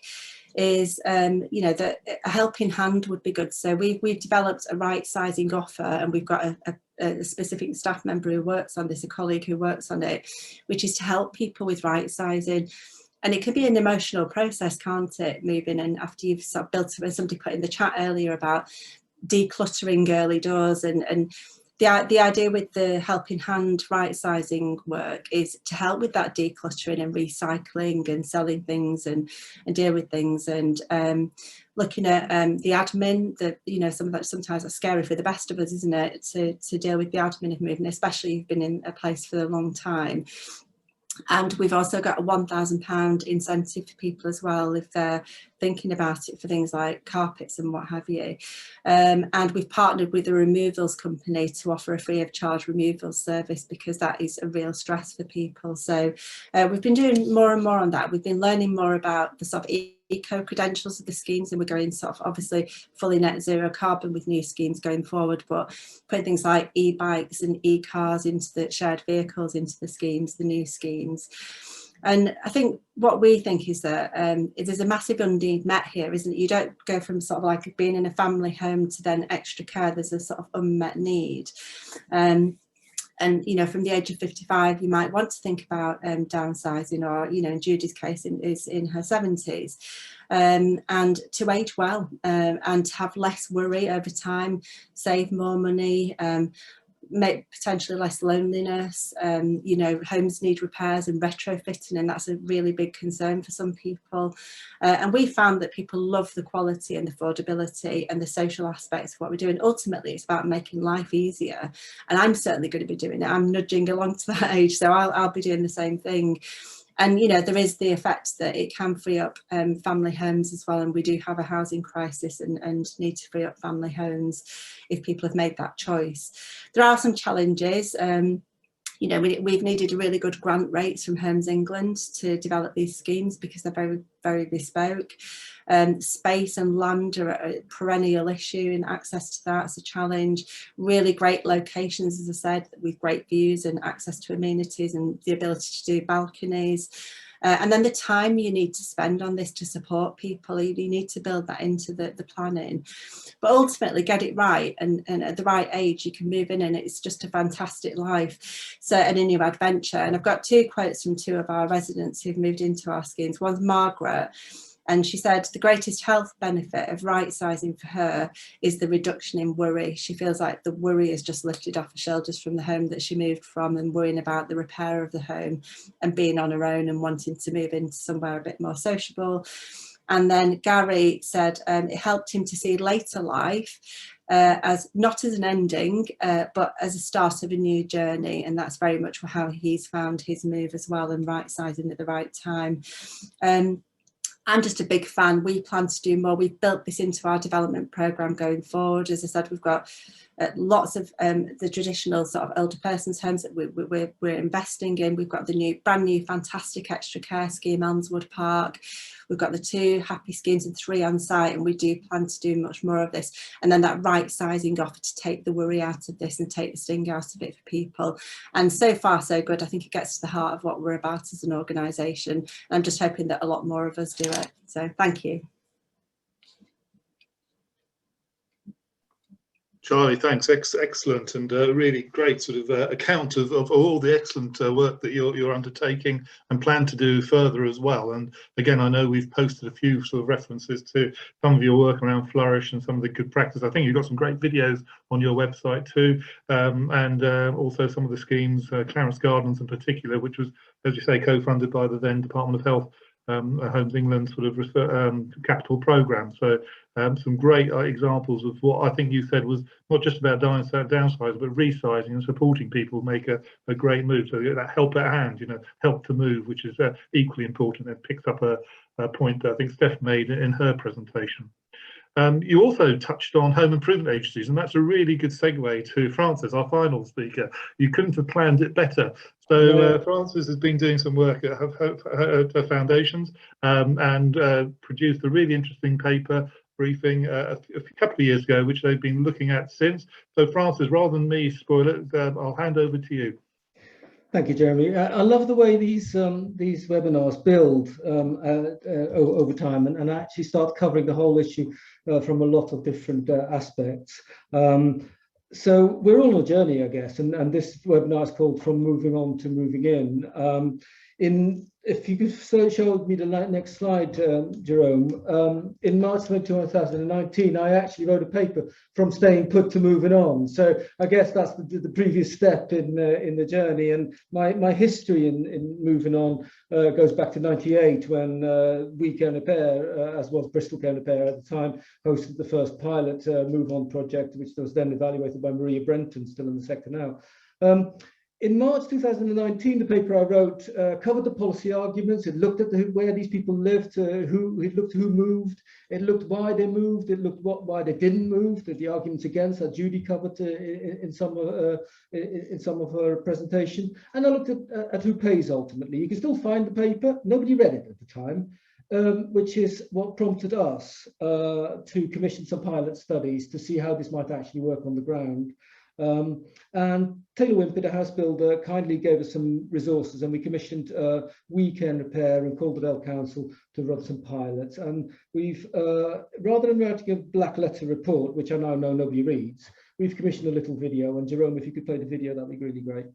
is you know, that a helping hand would be good. So we've developed a right sizing offer, and we've got a specific staff member who works on this, a colleague who works on it, which is to help people with right sizing. And it can be an emotional process, can't it, moving in after you've sort of built it. Somebody put in the chat earlier about decluttering early doors, and the idea with the helping hand right sizing work is to help with that decluttering and recycling and selling things and deal with things, and looking at the admin, that, you know, some of that sometimes are scary for the best of us, isn't it, to deal with the admin of moving, especially if you've been in a place for a long time. And we've also got a £1,000 incentive for people as well if they're thinking about it for things like carpets and what have you. And we've partnered with a removals company to offer a free of charge removals service, because that is a real stress for people. So we've been doing more and more on that. We've been learning more about the sort of eco credentials of the schemes, and we're going sort of obviously fully net zero carbon with new schemes going forward, but putting things like e-bikes and e-cars into the shared vehicles into the schemes, the new schemes. And I think what we think is that there's a massive unmet met here, isn't it? You don't go from sort of like being in a family home to then extra care. There's a sort of unmet need. And, you know, from the age of 55, you might want to think about downsizing, or, you know, in Judy's case, is in her 70s, and to age well, and to have less worry over time, save more money, make potentially less loneliness. You know, homes need repairs and retrofitting, and that's a really big concern for some people. And we found that people love the quality and the affordability and the social aspects of what we're doing. Ultimately, it's about making life easier, and I'm certainly going to be doing it. I'm nudging along to that age, so I'll be doing the same thing. And, you know, there is the effect that it can free up family homes as well. And we do have a housing crisis and need to free up family homes if people have made that choice. There are some challenges. You know, we've needed really good grant rates from Homes England to develop these schemes, because they're very, very bespoke. Space and land are a perennial issue, and access to that's a challenge. Really great locations, as I said, with great views and access to amenities and the ability to do balconies. And then the time you need to spend on this to support people, you need to build that into the planning. But ultimately get it right, and at the right age you can move in, and it's just a fantastic life, so, and a new adventure. And I've got 2 quotes from 2 of our residents who've moved into our schemes. One's Margaret, and she said the greatest health benefit of right sizing for her is the reduction in worry. She feels like the worry is just lifted off her shoulders from the home that she moved from, and worrying about the repair of the home and being on her own and wanting to move into somewhere a bit more sociable. And then Gary said it helped him to see later life as not as an ending, but as a start of a new journey. And that's very much how he's found his move as well, and right sizing at the right time. I'm just a big fan. We plan to do more. We've built this into our development programme going forward. As I said, we've got lots of the traditional sort of older persons homes that we're investing in. We've got the brand new fantastic extra care scheme, Elmswood Park. We've got the 2 HAPPI schemes and 3 on site, and we do plan to do much more of this. And then that right sizing offer to take the worry out of this and take the sting out of it for people. And so far, so good. I think it gets to the heart of what we're about as an organisation. I'm just hoping that a lot more of us do it. So thank you. Charlie, thanks. Excellent, and really great sort of account of all the excellent work that you're undertaking and plan to do further as well. And again, I know we've posted a few sort of references to some of your work around Flourish and some of the good practice. I think you've got some great videos on your website too, and also some of the schemes, Clarence Gardens in particular, which was, as you say, co-funded by the then Department of Health, HousingLIN sort of capital program. So some great examples of what I think you said was not just about downsizing, but resizing and supporting people make a great move. So that help at hand, help to move, which is equally important, and picks up a point that I think Steph made in her presentation. You also touched on home improvement agencies, and that's a really good segue to Francis, our final speaker. You couldn't have planned it better. So Francis has been doing some work at her foundations and produced a really interesting paper briefing a couple of years ago, which they've been looking at since. So Francis, rather than me spoil it, I'll hand over to you. Thank you, Jeremy. I love the way these webinars build over time and actually start covering the whole issue from a lot of different aspects. So we're all on a journey, I guess, and this webinar is called From Moving On to Moving In. If you could show me the next slide, Jerome. In March 2019, I actually wrote a paper, From Staying Put to Moving On. So I guess that's the previous step in the journey. And my history in moving on goes back to '98 when we Care and Repair, as well as Bristol Care and Repair at the time, hosted the first pilot Move On project, which was then evaluated by Maria Brenton, still in the sector now. In March 2019, the paper I wrote covered the policy arguments. It looked at where these people lived, it looked who moved, it looked why they moved, it looked why they didn't move, the arguments against that Judy covered in some of her presentation. And I looked at who pays ultimately. You can still find the paper. Nobody read it at the time, which is what prompted us to commission some pilot studies to see how this might actually work on the ground. And Taylor Wimpey, the house builder, kindly gave us some resources, and we commissioned We Care and Repair and Calderdale Council to run some pilots. And we've, rather than writing a black letter report, which I now know nobody reads, we've commissioned a little video. And Jerome, if you could play the video, that'd be really great.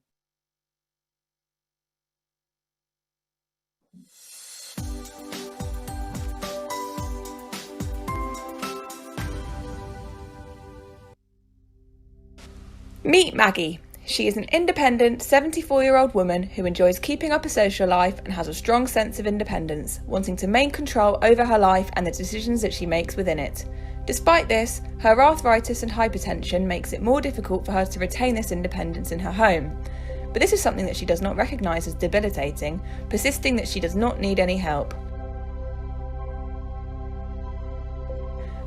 Meet Maggie. She is an independent 74-year-old woman who enjoys keeping up a social life and has a strong sense of independence, wanting to maintain control over her life and the decisions that she makes within it. Despite this, her arthritis and hypertension makes it more difficult for her to retain this independence in her home. But this is something that she does not recognise as debilitating, persisting that she does not need any help.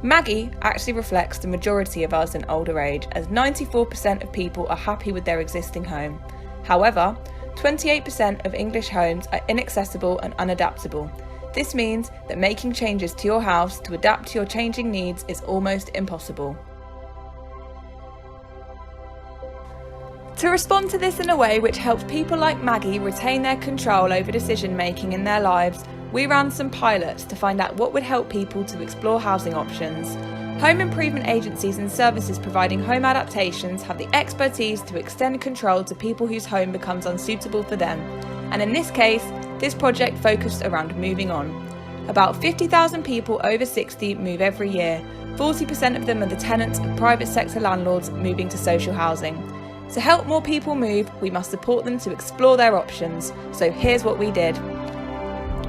Maggie actually reflects the majority of us in older age, as 94% of people are happy with their existing home. However, 28% of English homes are inaccessible and unadaptable. This means that making changes to your house to adapt to your changing needs is almost impossible. To respond to this in a way which helps people like Maggie retain their control over decision making in their lives, we ran some pilots to find out what would help people to explore housing options. Home improvement agencies and services providing home adaptations have the expertise to extend control to people whose home becomes unsuitable for them. And in this case, this project focused around moving on. About 50,000 people over 60 move every year. 40% of them are the tenants of private sector landlords moving to social housing. To help more people move, we must support them to explore their options. So here's what we did.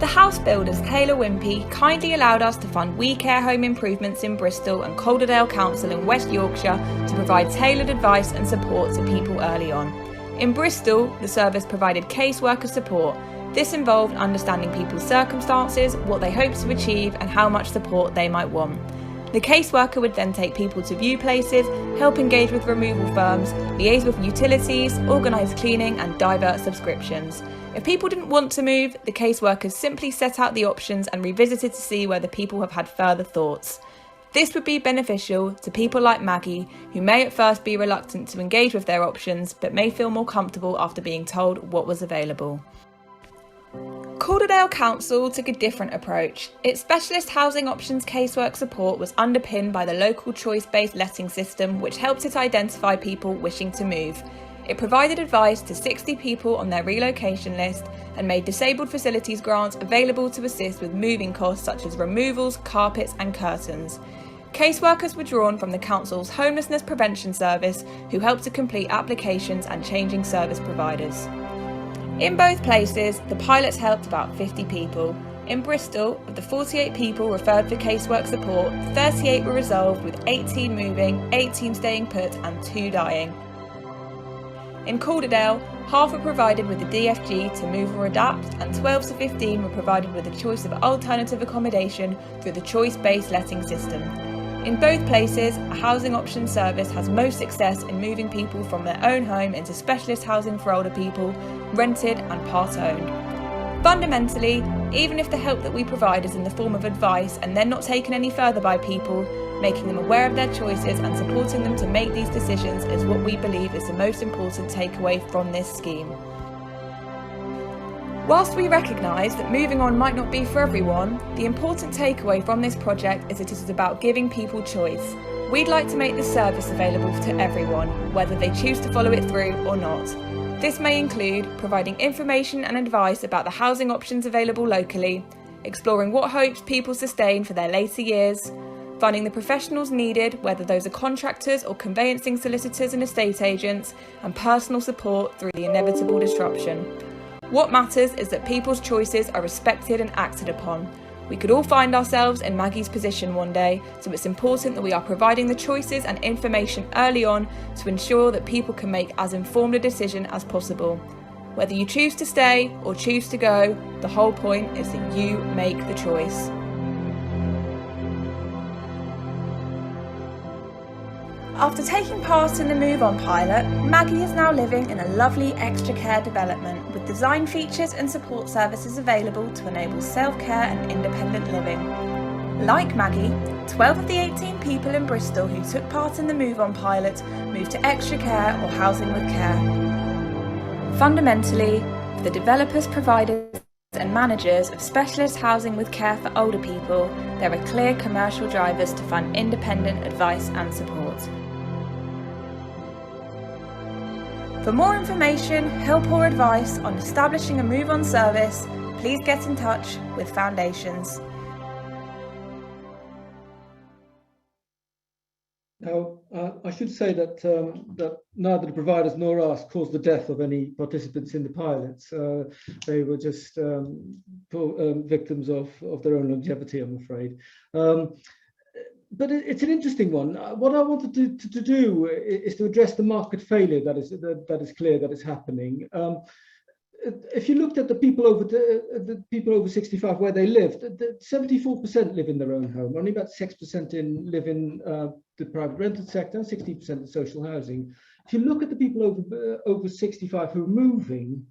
The house builders Taylor Wimpey kindly allowed us to fund We Care home improvements in Bristol and Calderdale Council in West Yorkshire to provide tailored advice and support to people early on. In Bristol, the service provided caseworker support. This involved understanding people's circumstances, what they hope to achieve and how much support they might want. The caseworker would then take people to view places, help engage with removal firms, liaise with utilities, organise cleaning and divert subscriptions. If people didn't want to move, the caseworkers simply set out the options and revisited to see whether people have had further thoughts. This would be beneficial to people like Maggie, who may at first be reluctant to engage with their options, but may feel more comfortable after being told what was available. Calderdale Council took a different approach. Its specialist housing options casework support was underpinned by the local choice-based letting system, which helped it identify people wishing to move. It provided advice to 60 people on their relocation list and made disabled facilities grants available to assist with moving costs such as removals, carpets and curtains. Caseworkers were drawn from the Council's Homelessness Prevention Service, who helped to complete applications and changing service providers. In both places, the pilots helped about 50 people. In Bristol, of the 48 people referred for casework support, 38 were resolved, with 18 moving, 18 staying put and 2 dying. In Calderdale, half were provided with the DFG to move or adapt, and 12 to 15 were provided with a choice of alternative accommodation through the choice-based letting system. In both places, a housing option service has most success in moving people from their own home into specialist housing for older people, rented and part-owned. Fundamentally, even if the help that we provide is in the form of advice and then not taken any further by people, making them aware of their choices and supporting them to make these decisions is what we believe is the most important takeaway from this scheme. Whilst we recognise that moving on might not be for everyone, the important takeaway from this project is that it is about giving people choice. We'd like to make this service available to everyone, whether they choose to follow it through or not. This may include providing information and advice about the housing options available locally, exploring what hopes people sustain for their later years, finding the professionals needed, whether those are contractors or conveyancing solicitors and estate agents, and personal support through the inevitable disruption. What matters is that people's choices are respected and acted upon. We could all find ourselves in Maggie's position one day, so it's important that we are providing the choices and information early on to ensure that people can make as informed a decision as possible. Whether you choose to stay or choose to go, the whole point is that you make the choice. After taking part in the Move On pilot, Maggie is now living in a lovely extra care development with design features and support services available to enable self-care and independent living. Like Maggie, 12 of the 18 people in Bristol who took part in the Move On pilot moved to extra care or housing with care. Fundamentally, for the developers, providers and managers of specialist housing with care for older people, there are clear commercial drivers to fund independent advice and support. For more information, help or advice on establishing a Move On service, please get in touch with Foundations. Now, I should say that that neither the providers nor us caused the death of any participants in the pilots. They were just victims of their own longevity, I'm afraid. But it's an interesting one. What I wanted to do is to address the market failure that is clear that is happening. If you looked at the people over 65 where they lived, 74% live in their own home. Only about 6% live in the private rented sector, 60% in social housing. If you look at the people over 65 who are moving,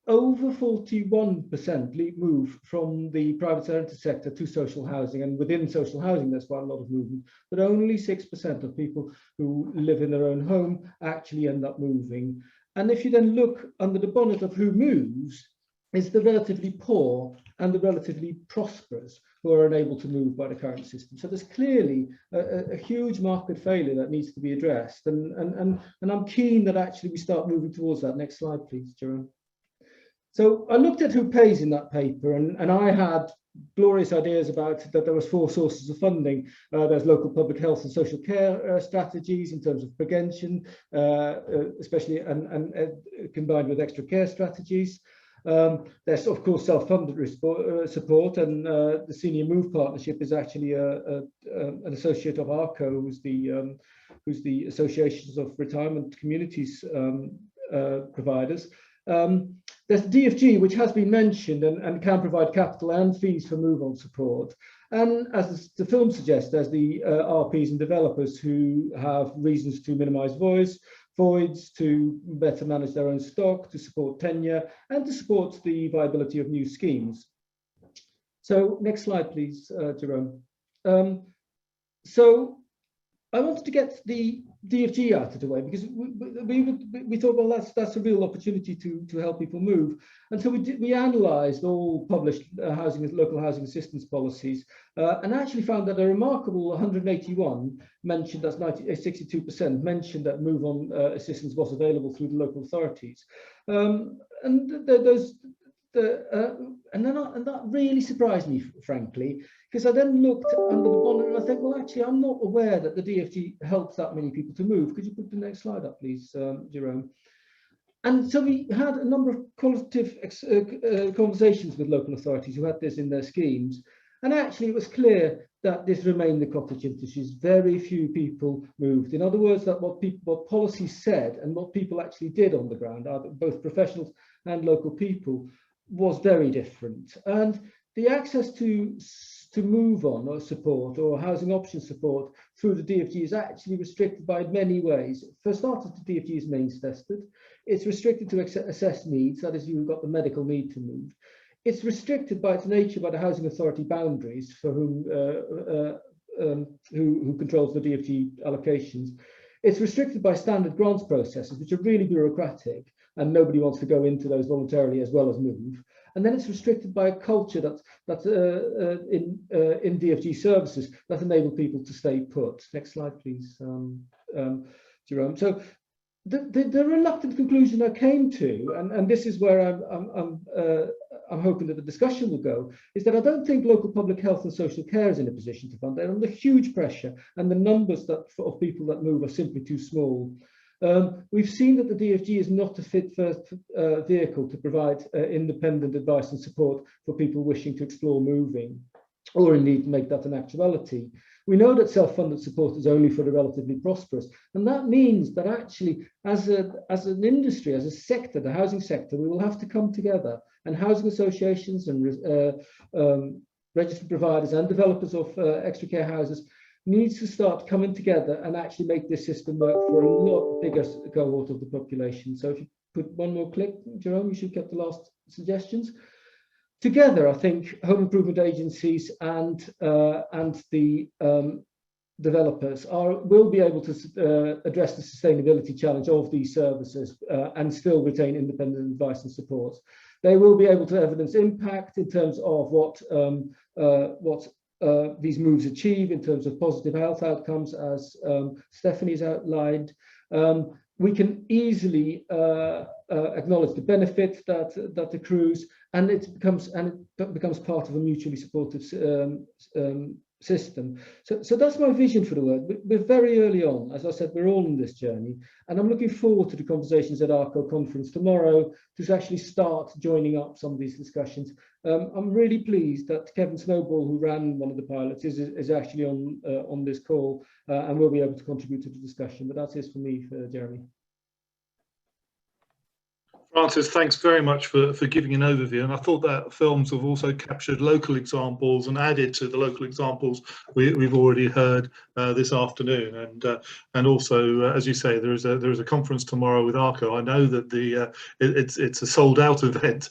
over 41% move from the private rented sector to social housing, and within social housing there's quite a lot of movement, but only 6% of people who live in their own home actually end up moving. And if you then look under the bonnet of who moves, it's the relatively poor and the relatively prosperous who are unable to move by the current system. So there's clearly a huge market failure that needs to be addressed, and I'm keen that actually we start moving towards that. Next slide, please, Jerome. So I looked at who pays in that paper, and I had glorious ideas about that there was 4 sources of funding. There's local public health and social care strategies in terms of prevention, especially and combined with extra care strategies. There's of course self-funded support, and the Senior Move Partnership is actually an associate of ARCO, who's the Associations of Retirement Communities providers. There's DFG, which has been mentioned and can provide capital and fees for move-on support. And as the film suggests, there's the RPs and developers who have reasons to minimise voids, to better manage their own stock, to support tenure, and to support the viability of new schemes. So next slide, please, Jerome. So I wanted to get the DFG out of the way because we thought, well, that's a real opportunity to help people move. And so we analysed all published local housing assistance policies and actually found that a remarkable 181 mentioned, that's 62%, mentioned that move-on assistance was available through the local authorities. And that really surprised me, frankly, because I then looked under the bonnet and I think, well, actually, I'm not aware that the DFG helps that many people to move. Could you put the next slide up, please, Jerome? And so we had a number of qualitative conversations with local authorities who had this in their schemes. And actually, it was clear that this remained the cottage industries. Very few people moved. In other words, that what policy said and what people actually did on the ground, both professionals and local people, was very different. And the access to move on or support or housing option support through the DFG is actually restricted by many ways. For starters, the DFG is means tested. It's restricted to assess needs, that is, you've got the medical need to move. It's restricted by its nature by the housing authority boundaries for whom who controls the DFG allocations. It's restricted by standard grants processes, which are really bureaucratic, and nobody wants to go into those voluntarily as well as move. And then it's restricted by a culture that's in DFG services that enable people to stay put. Next slide, please, Jerome. So the reluctant conclusion I came to, and this is where I'm hoping that the discussion will go, is that I don't think local public health and social care is in a position to fund. They're under huge pressure, and the numbers of people that move are simply too small. We've seen that the DFG is not a fit first vehicle to provide independent advice and support for people wishing to explore moving, or indeed make that an actuality. We know that self-funded support is only for the relatively prosperous, and that means that actually, as an industry, as a sector, the housing sector, we will have to come together, and housing associations and registered providers and developers of extra care houses needs to start coming together and actually make this system work for a lot bigger cohort of the population. So if you put one more click, Jerome, you should get the last suggestions. Together, I think home improvement agencies and the developers will be able to address the sustainability challenge of these services and still retain independent advice and support. They will be able to evidence impact in terms of what these moves achieve in terms of positive health outcomes, as Stephanie's outlined. We can easily acknowledge the benefit that accrues, and it becomes part of a mutually supportive system. So that's my vision for the work. We're very early on. As I said, we're all in this journey, and I'm looking forward to the conversations at ARCO conference tomorrow to actually start joining up some of these discussions. I'm really pleased that Kevin Snowball, who ran one of the pilots, is actually on this call and will be able to contribute to the discussion. But that's it for me, Jeremy. Francis, thanks very much for giving an overview, and I thought that films have also captured local examples and added to the local examples we've already heard this afternoon, and also, as you say, there is a conference tomorrow with ARCO. I know that it's a sold out event,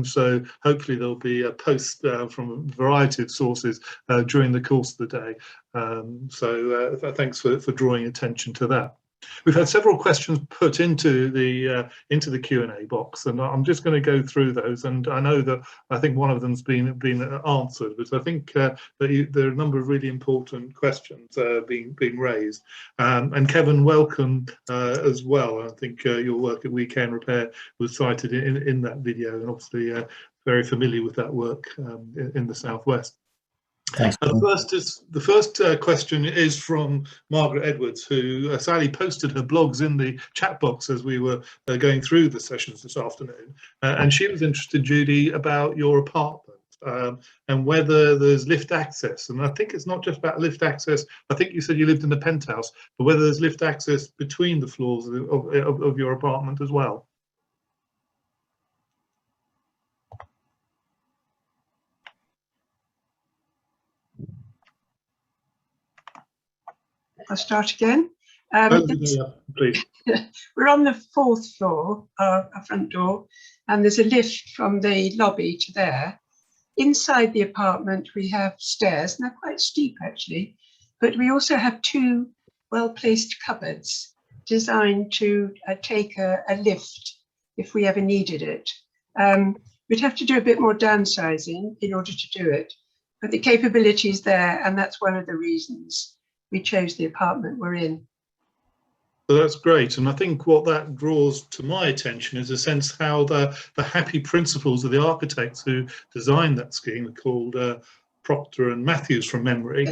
so hopefully there'll be a post from a variety of sources during the course of the day. So thanks for drawing attention to that. We've had several questions put into the Q&A box, and I'm just going to go through those. And I think one of them's been answered, but I think that there are a number of really important questions being raised. And Kevin, welcome as well. I think your work at Weekend Repair was cited in that video, and obviously very familiar with that work in the Southwest. Thanks. The first question is from Margaret Edwards, who sadly posted her blogs in the chat box as we were going through the sessions this afternoon. And she was interested, Judy, about your apartment and whether there's lift access. And I think it's not just about lift access. I think you said you lived in a penthouse, but whether there's lift access between the floors of your apartment as well. I'll start again. Please. We're on the 4th floor, our front door, and there's a lift from the lobby to there. Inside the apartment, we have stairs, and they're quite steep actually, but we also have 2 well-placed cupboards designed to take a lift if we ever needed it. We'd have to do a bit more downsizing in order to do it, but the capability is there, and that's one of the reasons we chose the apartment we're in. So that's great, and I think what that draws to my attention is a sense how the HAPPI principles of the architects who designed that scheme, called Proctor and Matthews from memory,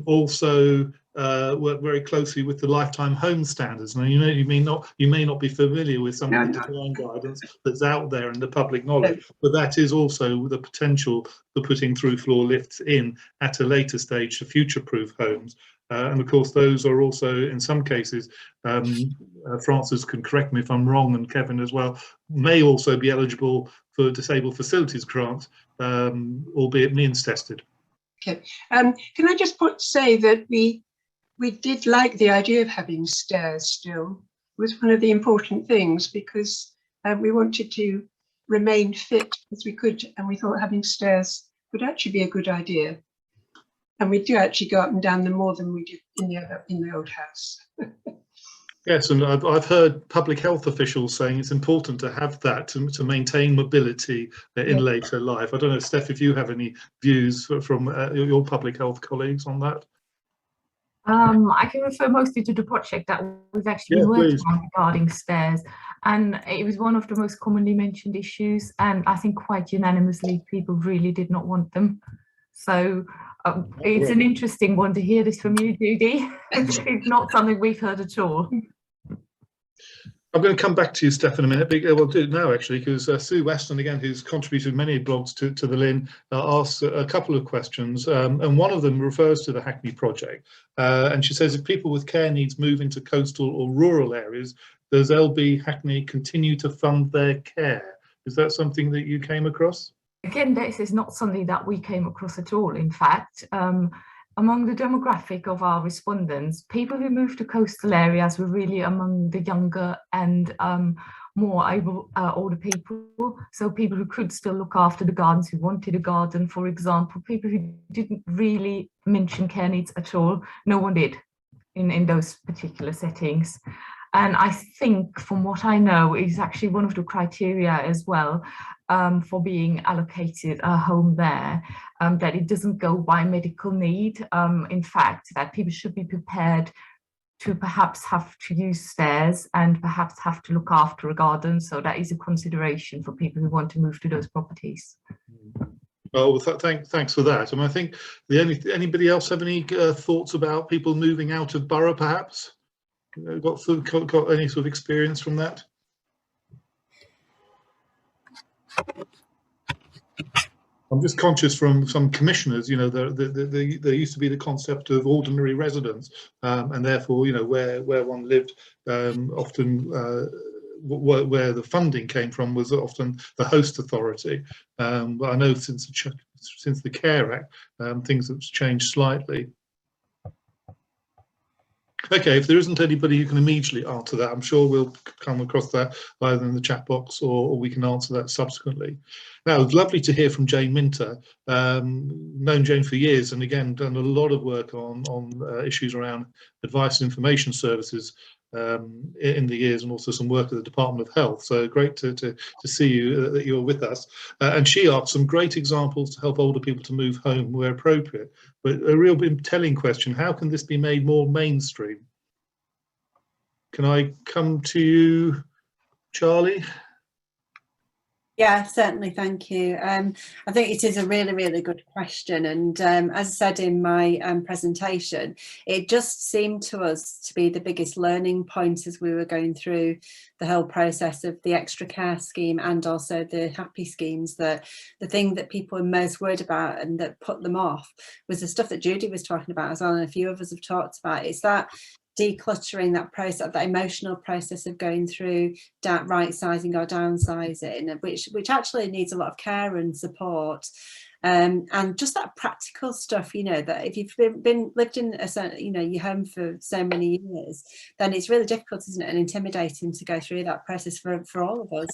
also work very closely with the lifetime home standards. Now, you know, you may not be familiar with some of the design guidance that's out there in the public knowledge, but that is also the potential for putting through floor lifts in at a later stage to future-proof homes. And of course, those are also, in some cases, Francis can correct me if I'm wrong, and Kevin as well, may also be eligible for disabled facilities grant, albeit means tested. Okay. Can I just say that we did like the idea of having stairs still. It was one of the important things, because we wanted to remain fit as we could, and we thought having stairs would actually be a good idea. And we do actually go up and down them more than we did in the old house. Yes, and I've heard public health officials saying it's important to have that to maintain mobility in later life. I don't know, Steph, if you have any views from your public health colleagues on that. I can refer mostly to the project that we've actually been working on regarding stairs, and it was one of the most commonly mentioned issues, and I think quite unanimously people really did not want them. So it's an interesting one to hear this from you, Judy. It's not something we've heard at all. I'm going to come back to you, Steph, in a minute. We'll do it now, actually, because Sue Weston, again, who's contributed many blogs to the LIN, asked a couple of questions, and one of them refers to the HAPPI project. And she says, if people with care needs move into coastal or rural areas, does LB Hackney continue to fund their care? Is that something that you came across? Again, this is not something that we came across at all. In fact, among the demographic of our respondents, people who moved to coastal areas were really among the younger and more able older people. So people who could still look after the gardens, who wanted a garden, for example, people who didn't really mention care needs at all. No one did in those particular settings. And I think, from what I know, is actually one of the criteria as well for being allocated a home there, that it doesn't go by medical need. In fact, that people should be prepared to perhaps have to use stairs and perhaps have to look after a garden. So that is a consideration for people who want to move to those properties. Well, thanks for that. And I think anybody else have any thoughts about people moving out of borough, perhaps? Got any sort of experience from that? I'm just conscious from some commissioners, you know, there used to be the concept of ordinary residence, and therefore, you know, where one lived, often where the funding came from was often the host authority. But I know since the Care Act, things have changed slightly. Okay, if there isn't anybody who can immediately answer that, I'm sure we'll come across that either in the chat box or we can answer that subsequently. Now, it's lovely to hear from Jane Minter. Known Jane for years, and again, done a lot of work on issues around advice and information services in the years, and also some work at the Department of Health. So great to see you, that you're with us. And she asked some great examples to help older people to move home where appropriate. But a real telling question, how can this be made more mainstream? Can I come to you, Charlie? Yeah, certainly, thank you. I think it is a really, really good question. And as I said in my presentation, it just seemed to us to be the biggest learning point as we were going through the whole process of the extra care scheme and also the HAPPI schemes, that the thing that people were most worried about and that put them off was the stuff that Judy was talking about as well, and a few of us have talked about. It's that decluttering, that process, that emotional process of going through right sizing or downsizing, which actually needs a lot of care and support. And just that practical stuff, you know, that if you've lived in a certain, you know, your home for so many years, then it's really difficult, isn't it, and intimidating to go through that process for all of us.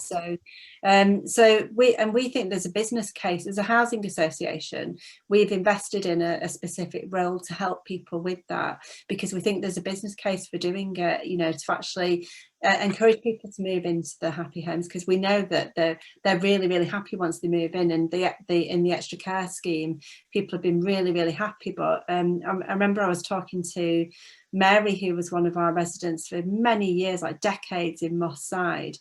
So we think there's a business case. As a housing association, we've invested in a specific role to help people with that, because we think there's a business case for doing it, you know, to actually encourage people to move into the happy homes, because we know that they're really, really happy once they move in. And in the extra care scheme, people have been really, really happy. But I remember I was talking to Mary, who was one of our residents for many years, like decades, in Moss Side,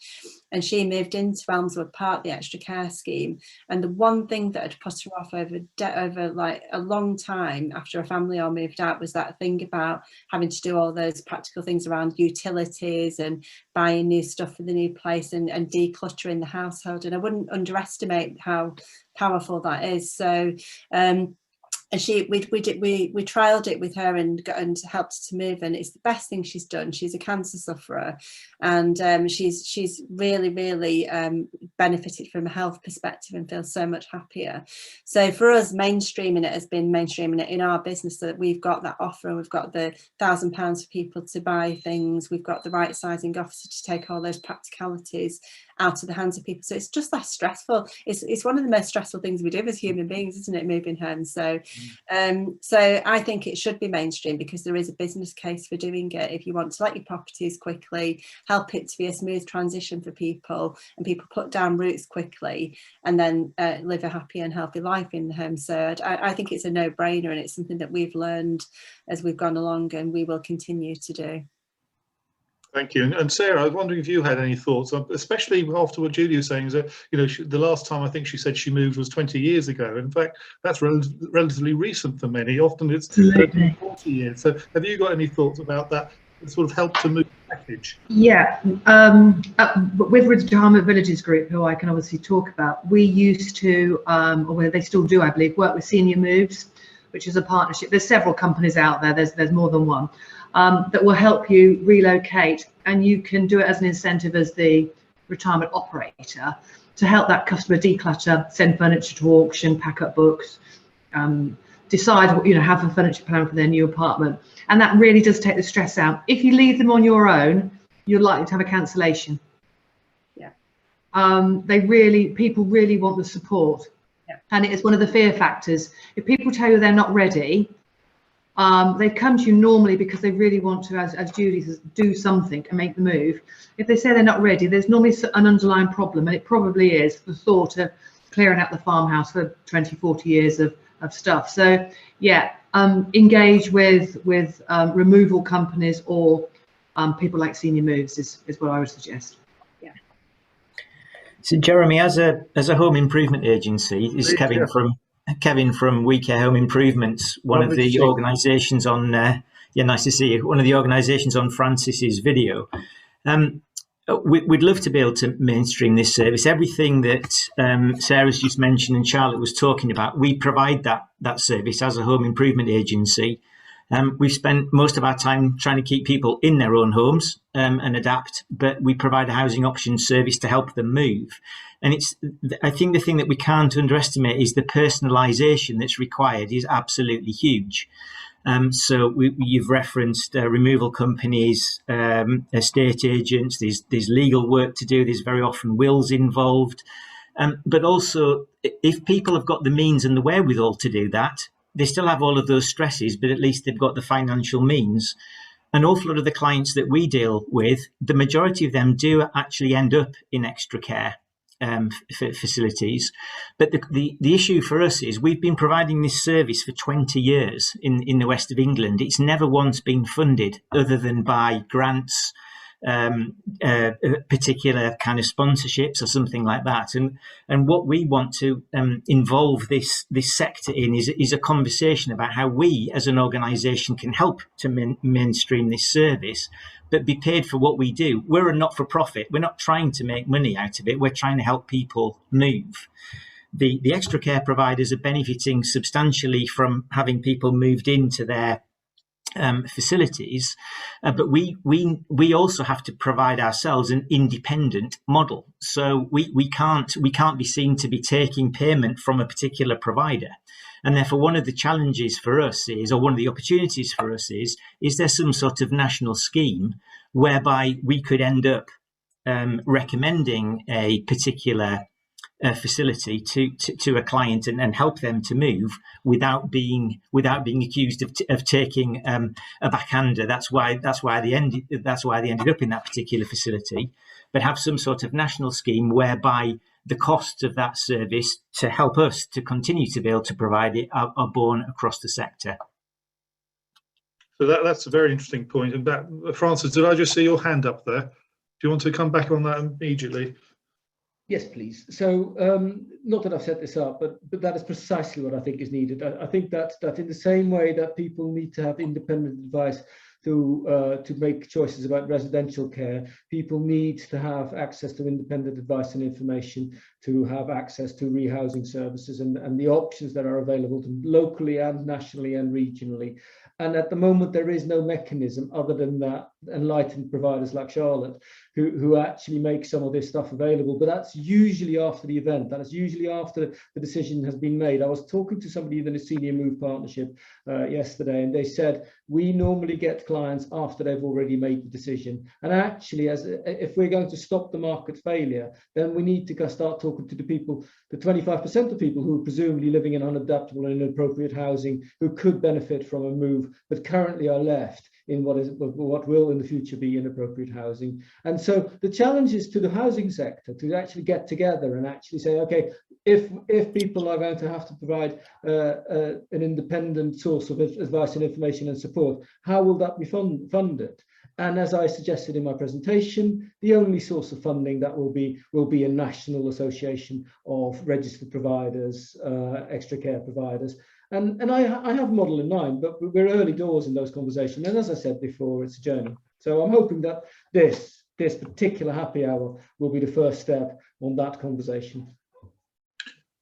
and she moved into Elmswood Park, the extra care scheme, and the one thing that had put her off over like a long time after a family all moved out was that thing about having to do all those practical things around utilities and buying new stuff for the new place and decluttering the household. And I wouldn't underestimate how powerful that is. So and we trialed it with her and helped her to move, and it's the best thing she's done. She's a cancer sufferer, and she's really, really benefited from a health perspective and feels so much happier. So for us, mainstreaming it has been mainstreaming it in our business, so that we've got that offer, and we've got the £1,000 for people to buy things. We've got the right sizing officer to take all those practicalities out of the hands of people, so it's just less stressful. It's one of the most stressful things we do as human beings, isn't it, moving homes? So so I think it should be mainstream, because there is a business case for doing it. If you want to let your properties quickly, help it to be a smooth transition for people, and people put down roots quickly, and then live a happy and healthy life in the home. So I think it's a no-brainer, and it's something that we've learned as we've gone along, and we will continue to do. Thank you. And Sarah, I was wondering if you had any thoughts, especially after what Julie was saying, is that, you know, the last time I think she said she moved was 20 years ago. In fact, that's relatively recent for many. Often it's 30, 40 years. So have you got any thoughts about that sort of help to move package? Yeah, with Retirement Villages Group, who I can obviously talk about, we used to, or they still do, I believe, work with Senior Moves, which is a partnership. There's several companies out there, there's more than one, that will help you relocate, and you can do it as an incentive as the retirement operator to help that customer declutter, send furniture to auction, pack up books, decide, you know, have a furniture plan for their new apartment. And that really does take the stress out. If you leave them on your own, you're likely to have a cancellation. Yeah. People really want the support. Yeah. And it is one of the fear factors. If people tell you they're not ready, they come to you normally because they really want to, as Judy says, do something and make the move. If they say they're not ready, there's normally an underlying problem, and it probably is the thought of clearing out the farmhouse for 20, 40 years of stuff. So yeah, engage with removal companies or people like Senior Moves is what I would suggest. Yeah. So Jeremy, as a home improvement agency, this is Kevin from We Care Home Improvements, one of the organisations on, nice to see you, one of the organisations on Francis's video. We'd love to be able to mainstream this service. Everything that Sarah's just mentioned and Charlotte was talking about, we provide that service as a home improvement agency. We've spent most of our time trying to keep people in their own homes and adapt, but we provide a housing options service to help them move. And I think the thing that we can't underestimate is the personalisation that's required is absolutely huge. So you've referenced removal companies, estate agents, there's legal work to do, there's very often wills involved. But also, if people have got the means and the wherewithal to do that, they still have all of those stresses, but at least they've got the financial means. An awful lot of the clients that we deal with, the majority of them do actually end up in extra care facilities. But the issue for us is we've been providing this service for 20 years in the west of England. It's never once been funded other than by grants, particular kind of sponsorships or something like that. And what we want to involve this sector in is a conversation about how we as an organisation can help to mainstream this service, but be paid for what we do. We're a not-for-profit. We're not trying to make money out of it. We're trying to help people move. The extra care providers are benefiting substantially from having people moved into their facilities, but we also have to provide ourselves an independent model. So we can't be seen to be taking payment from a particular provider. And therefore, one of the challenges for us is, or one of the opportunities for us is there some sort of national scheme whereby we could end up recommending a particular facility to a client and help them to move without being accused of taking a backhander. That's why they ended up in that particular facility, but have some sort of national scheme whereby the costs of that service to help us to continue to be able to provide it are borne across the sector. So that's a very interesting point. And that, Francis, did I just see your hand up there? Do you want to come back on that immediately? Yes, please. So, not that I've set this up, but that is precisely what I think is needed. I think that in the same way that people need to have independent advice to make choices about residential care, people need to have access to independent advice and information to have access to rehousing services and the options that are available to them locally and nationally and regionally. And at the moment, there is no mechanism other than that enlightened providers like Charlotte who actually make some of this stuff available. But that's usually after the event. That is usually after the decision has been made. I was talking to somebody in the Senior Move Partnership yesterday, and they said, we normally get clients after they've already made the decision. And actually, if we're going to stop the market failure, then we need to start talking to the people, the 25% of people who are presumably living in unadaptable and inappropriate housing, who could benefit from a move, but currently are left in what will in the future be inappropriate housing. And so the challenge is to the housing sector to actually get together and actually say, okay, if people are going to have to provide an independent source of advice and information and support, how will that be funded? And as I suggested in my presentation, the only source of funding that will be a national association of registered providers, extra care providers. And I have a model in mind, but we're early doors in those conversations. And as I said before, it's a journey. So I'm hoping that this particular happy hour will be the first step on that conversation.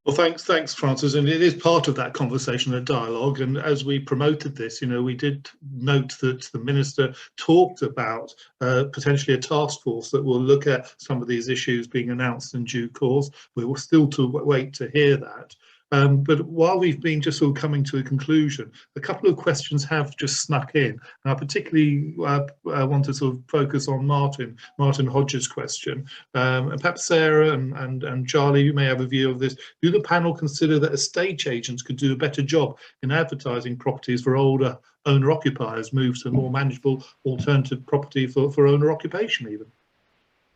Well, thanks, Francis. And it is part of that conversation, that dialogue. And as we promoted this, we did note that the Minister talked about potentially a task force that will look at some of these issues being announced in due course. We will still wait to hear that. But while we've been just sort of coming to a conclusion, a couple of questions have just snuck in. And I particularly want to sort of focus on Martin Hodges' question. And perhaps Sarah and Charlie, you may have a view of this. Do the panel consider that estate agents could do a better job in advertising properties for older owner-occupiers, move to more manageable alternative property for owner occupation even?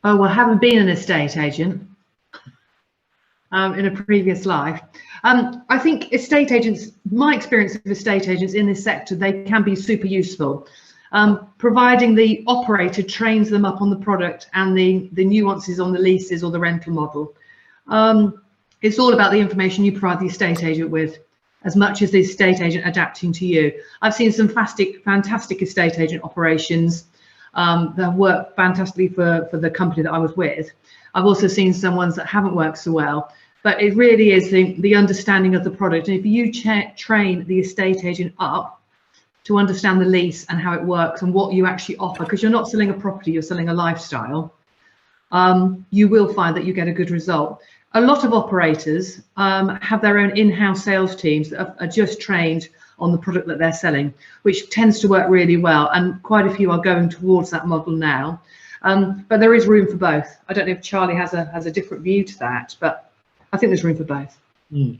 Oh, well, I haven't been an estate agent. In a previous life. I think estate agents, my experience of estate agents in this sector, they can be super useful. Providing the operator trains them up on the product and the nuances on the leases or the rental model. It's all about the information you provide the estate agent with, as much as the estate agent adapting to you. I've seen some fantastic estate agent operations that work fantastically for the company that I was with. I've also seen some ones that haven't worked so well, but it really is the understanding of the product. And if you train the estate agent up to understand the lease and how it works and what you actually offer, because you're not selling a property, you're selling a lifestyle, you will find that you get a good result. A lot of operators have their own in-house sales teams that are just trained on the product that they're selling, which tends to work really well. And quite a few are going towards that model now. But there is room for both. I don't know if Charlie has a different view to that, but I think there's room for both. Mm.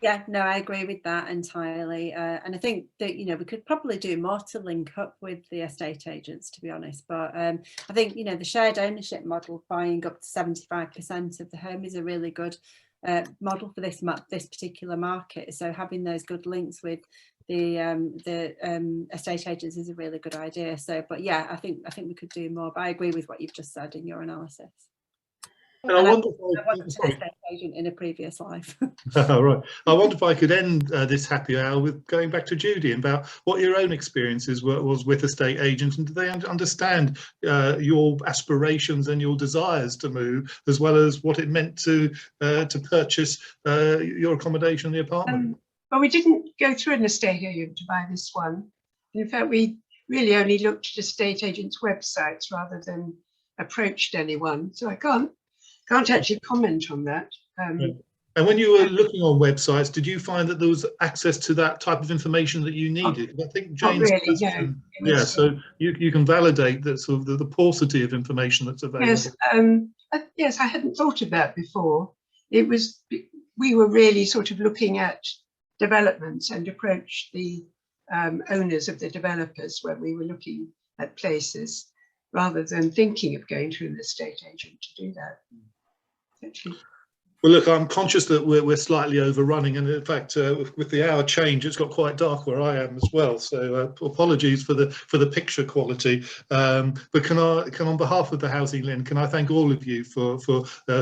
Yeah, no, I agree with that entirely. And I think that, we could probably do more to link up with the estate agents, to be honest. But I think, the shared ownership model, buying up to 75% of the home, is a really good model for this particular market. So having those good links with the estate agents is a really good idea. So, but yeah, I think we could do more. But I agree with what you've just said in your analysis. And I wonder if I was an estate agent in a previous life. Right. I wonder if I could end this happy hour with going back to Judy about what your own experiences was with estate agents, and do they understand your aspirations and your desires to move, as well as what it meant to purchase your accommodation in the apartment? Well, we didn't go through an estate agent to buy this one. In fact, we really only looked at estate agents' websites rather than approached anyone. So I can't actually comment on that. And when you were looking on websites, did you find that there was access to that type of information that you needed? I think Jane's question, yeah, so you can validate that sort of the paucity of information that's available. Yes, yes, I hadn't thought of that before. We were really sort of looking at developments and approached the owners of the developers when we were looking at places, rather than thinking of going to an estate agent to do that. Actually. Well, look, I'm conscious that we're slightly overrunning, and in fact, with the hour change, it's got quite dark where I am as well. So apologies for the picture quality. But can on behalf of the HousingLIN, can I thank all of you for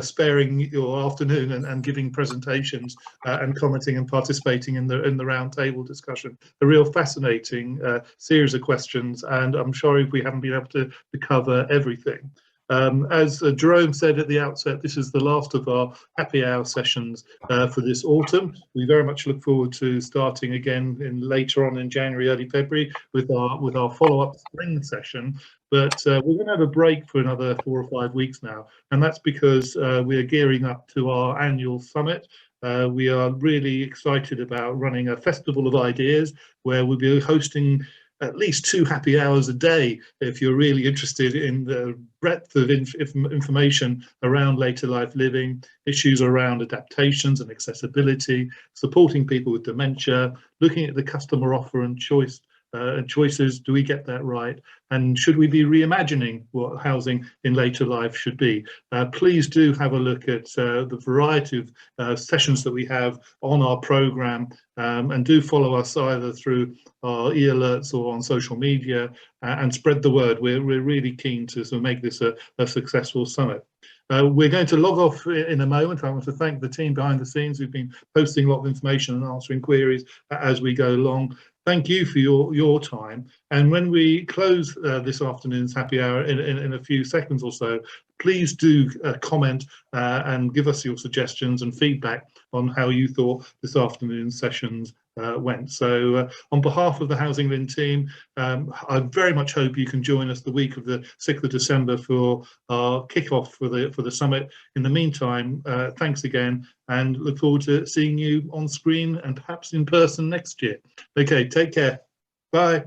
sparing your afternoon and giving presentations and commenting and participating in the roundtable discussion. A real fascinating series of questions, and I'm sorry if we haven't been able to cover everything. As Jerome said at the outset, this is the last of our happy hour sessions for this autumn. We very much look forward to starting again later on in January, early February with our follow-up spring session. But we're going to have a break for another 4 or 5 weeks now, and that's because we are gearing up to our annual summit. We are really excited about running a festival of ideas where we'll be hosting at least 2 happy hours a day if you're really interested in the breadth of information around later life living, issues around adaptations and accessibility, supporting people with dementia, looking at the customer offer and choices. Do we get that right? And should we be reimagining what housing in later life should be? Please do have a look at the variety of sessions that we have on our programme, and do follow us either through our e-alerts or on social media, and spread the word. We're really keen to sort of make this a successful summit. We're going to log off in a moment. I want to thank the team behind the scenes who've been posting a lot of information and answering queries as we go along. Thank you for your time. And when we close this afternoon's happy hour in a few seconds or so, please do comment and give us your suggestions and feedback on how you thought this afternoon's sessions went. So on behalf of the HousingLIN team, I very much hope you can join us the week of the 6th of December for our kickoff for the summit. In the meantime, thanks again, and look forward to seeing you on screen and perhaps in person next year. Okay, take care. Bye.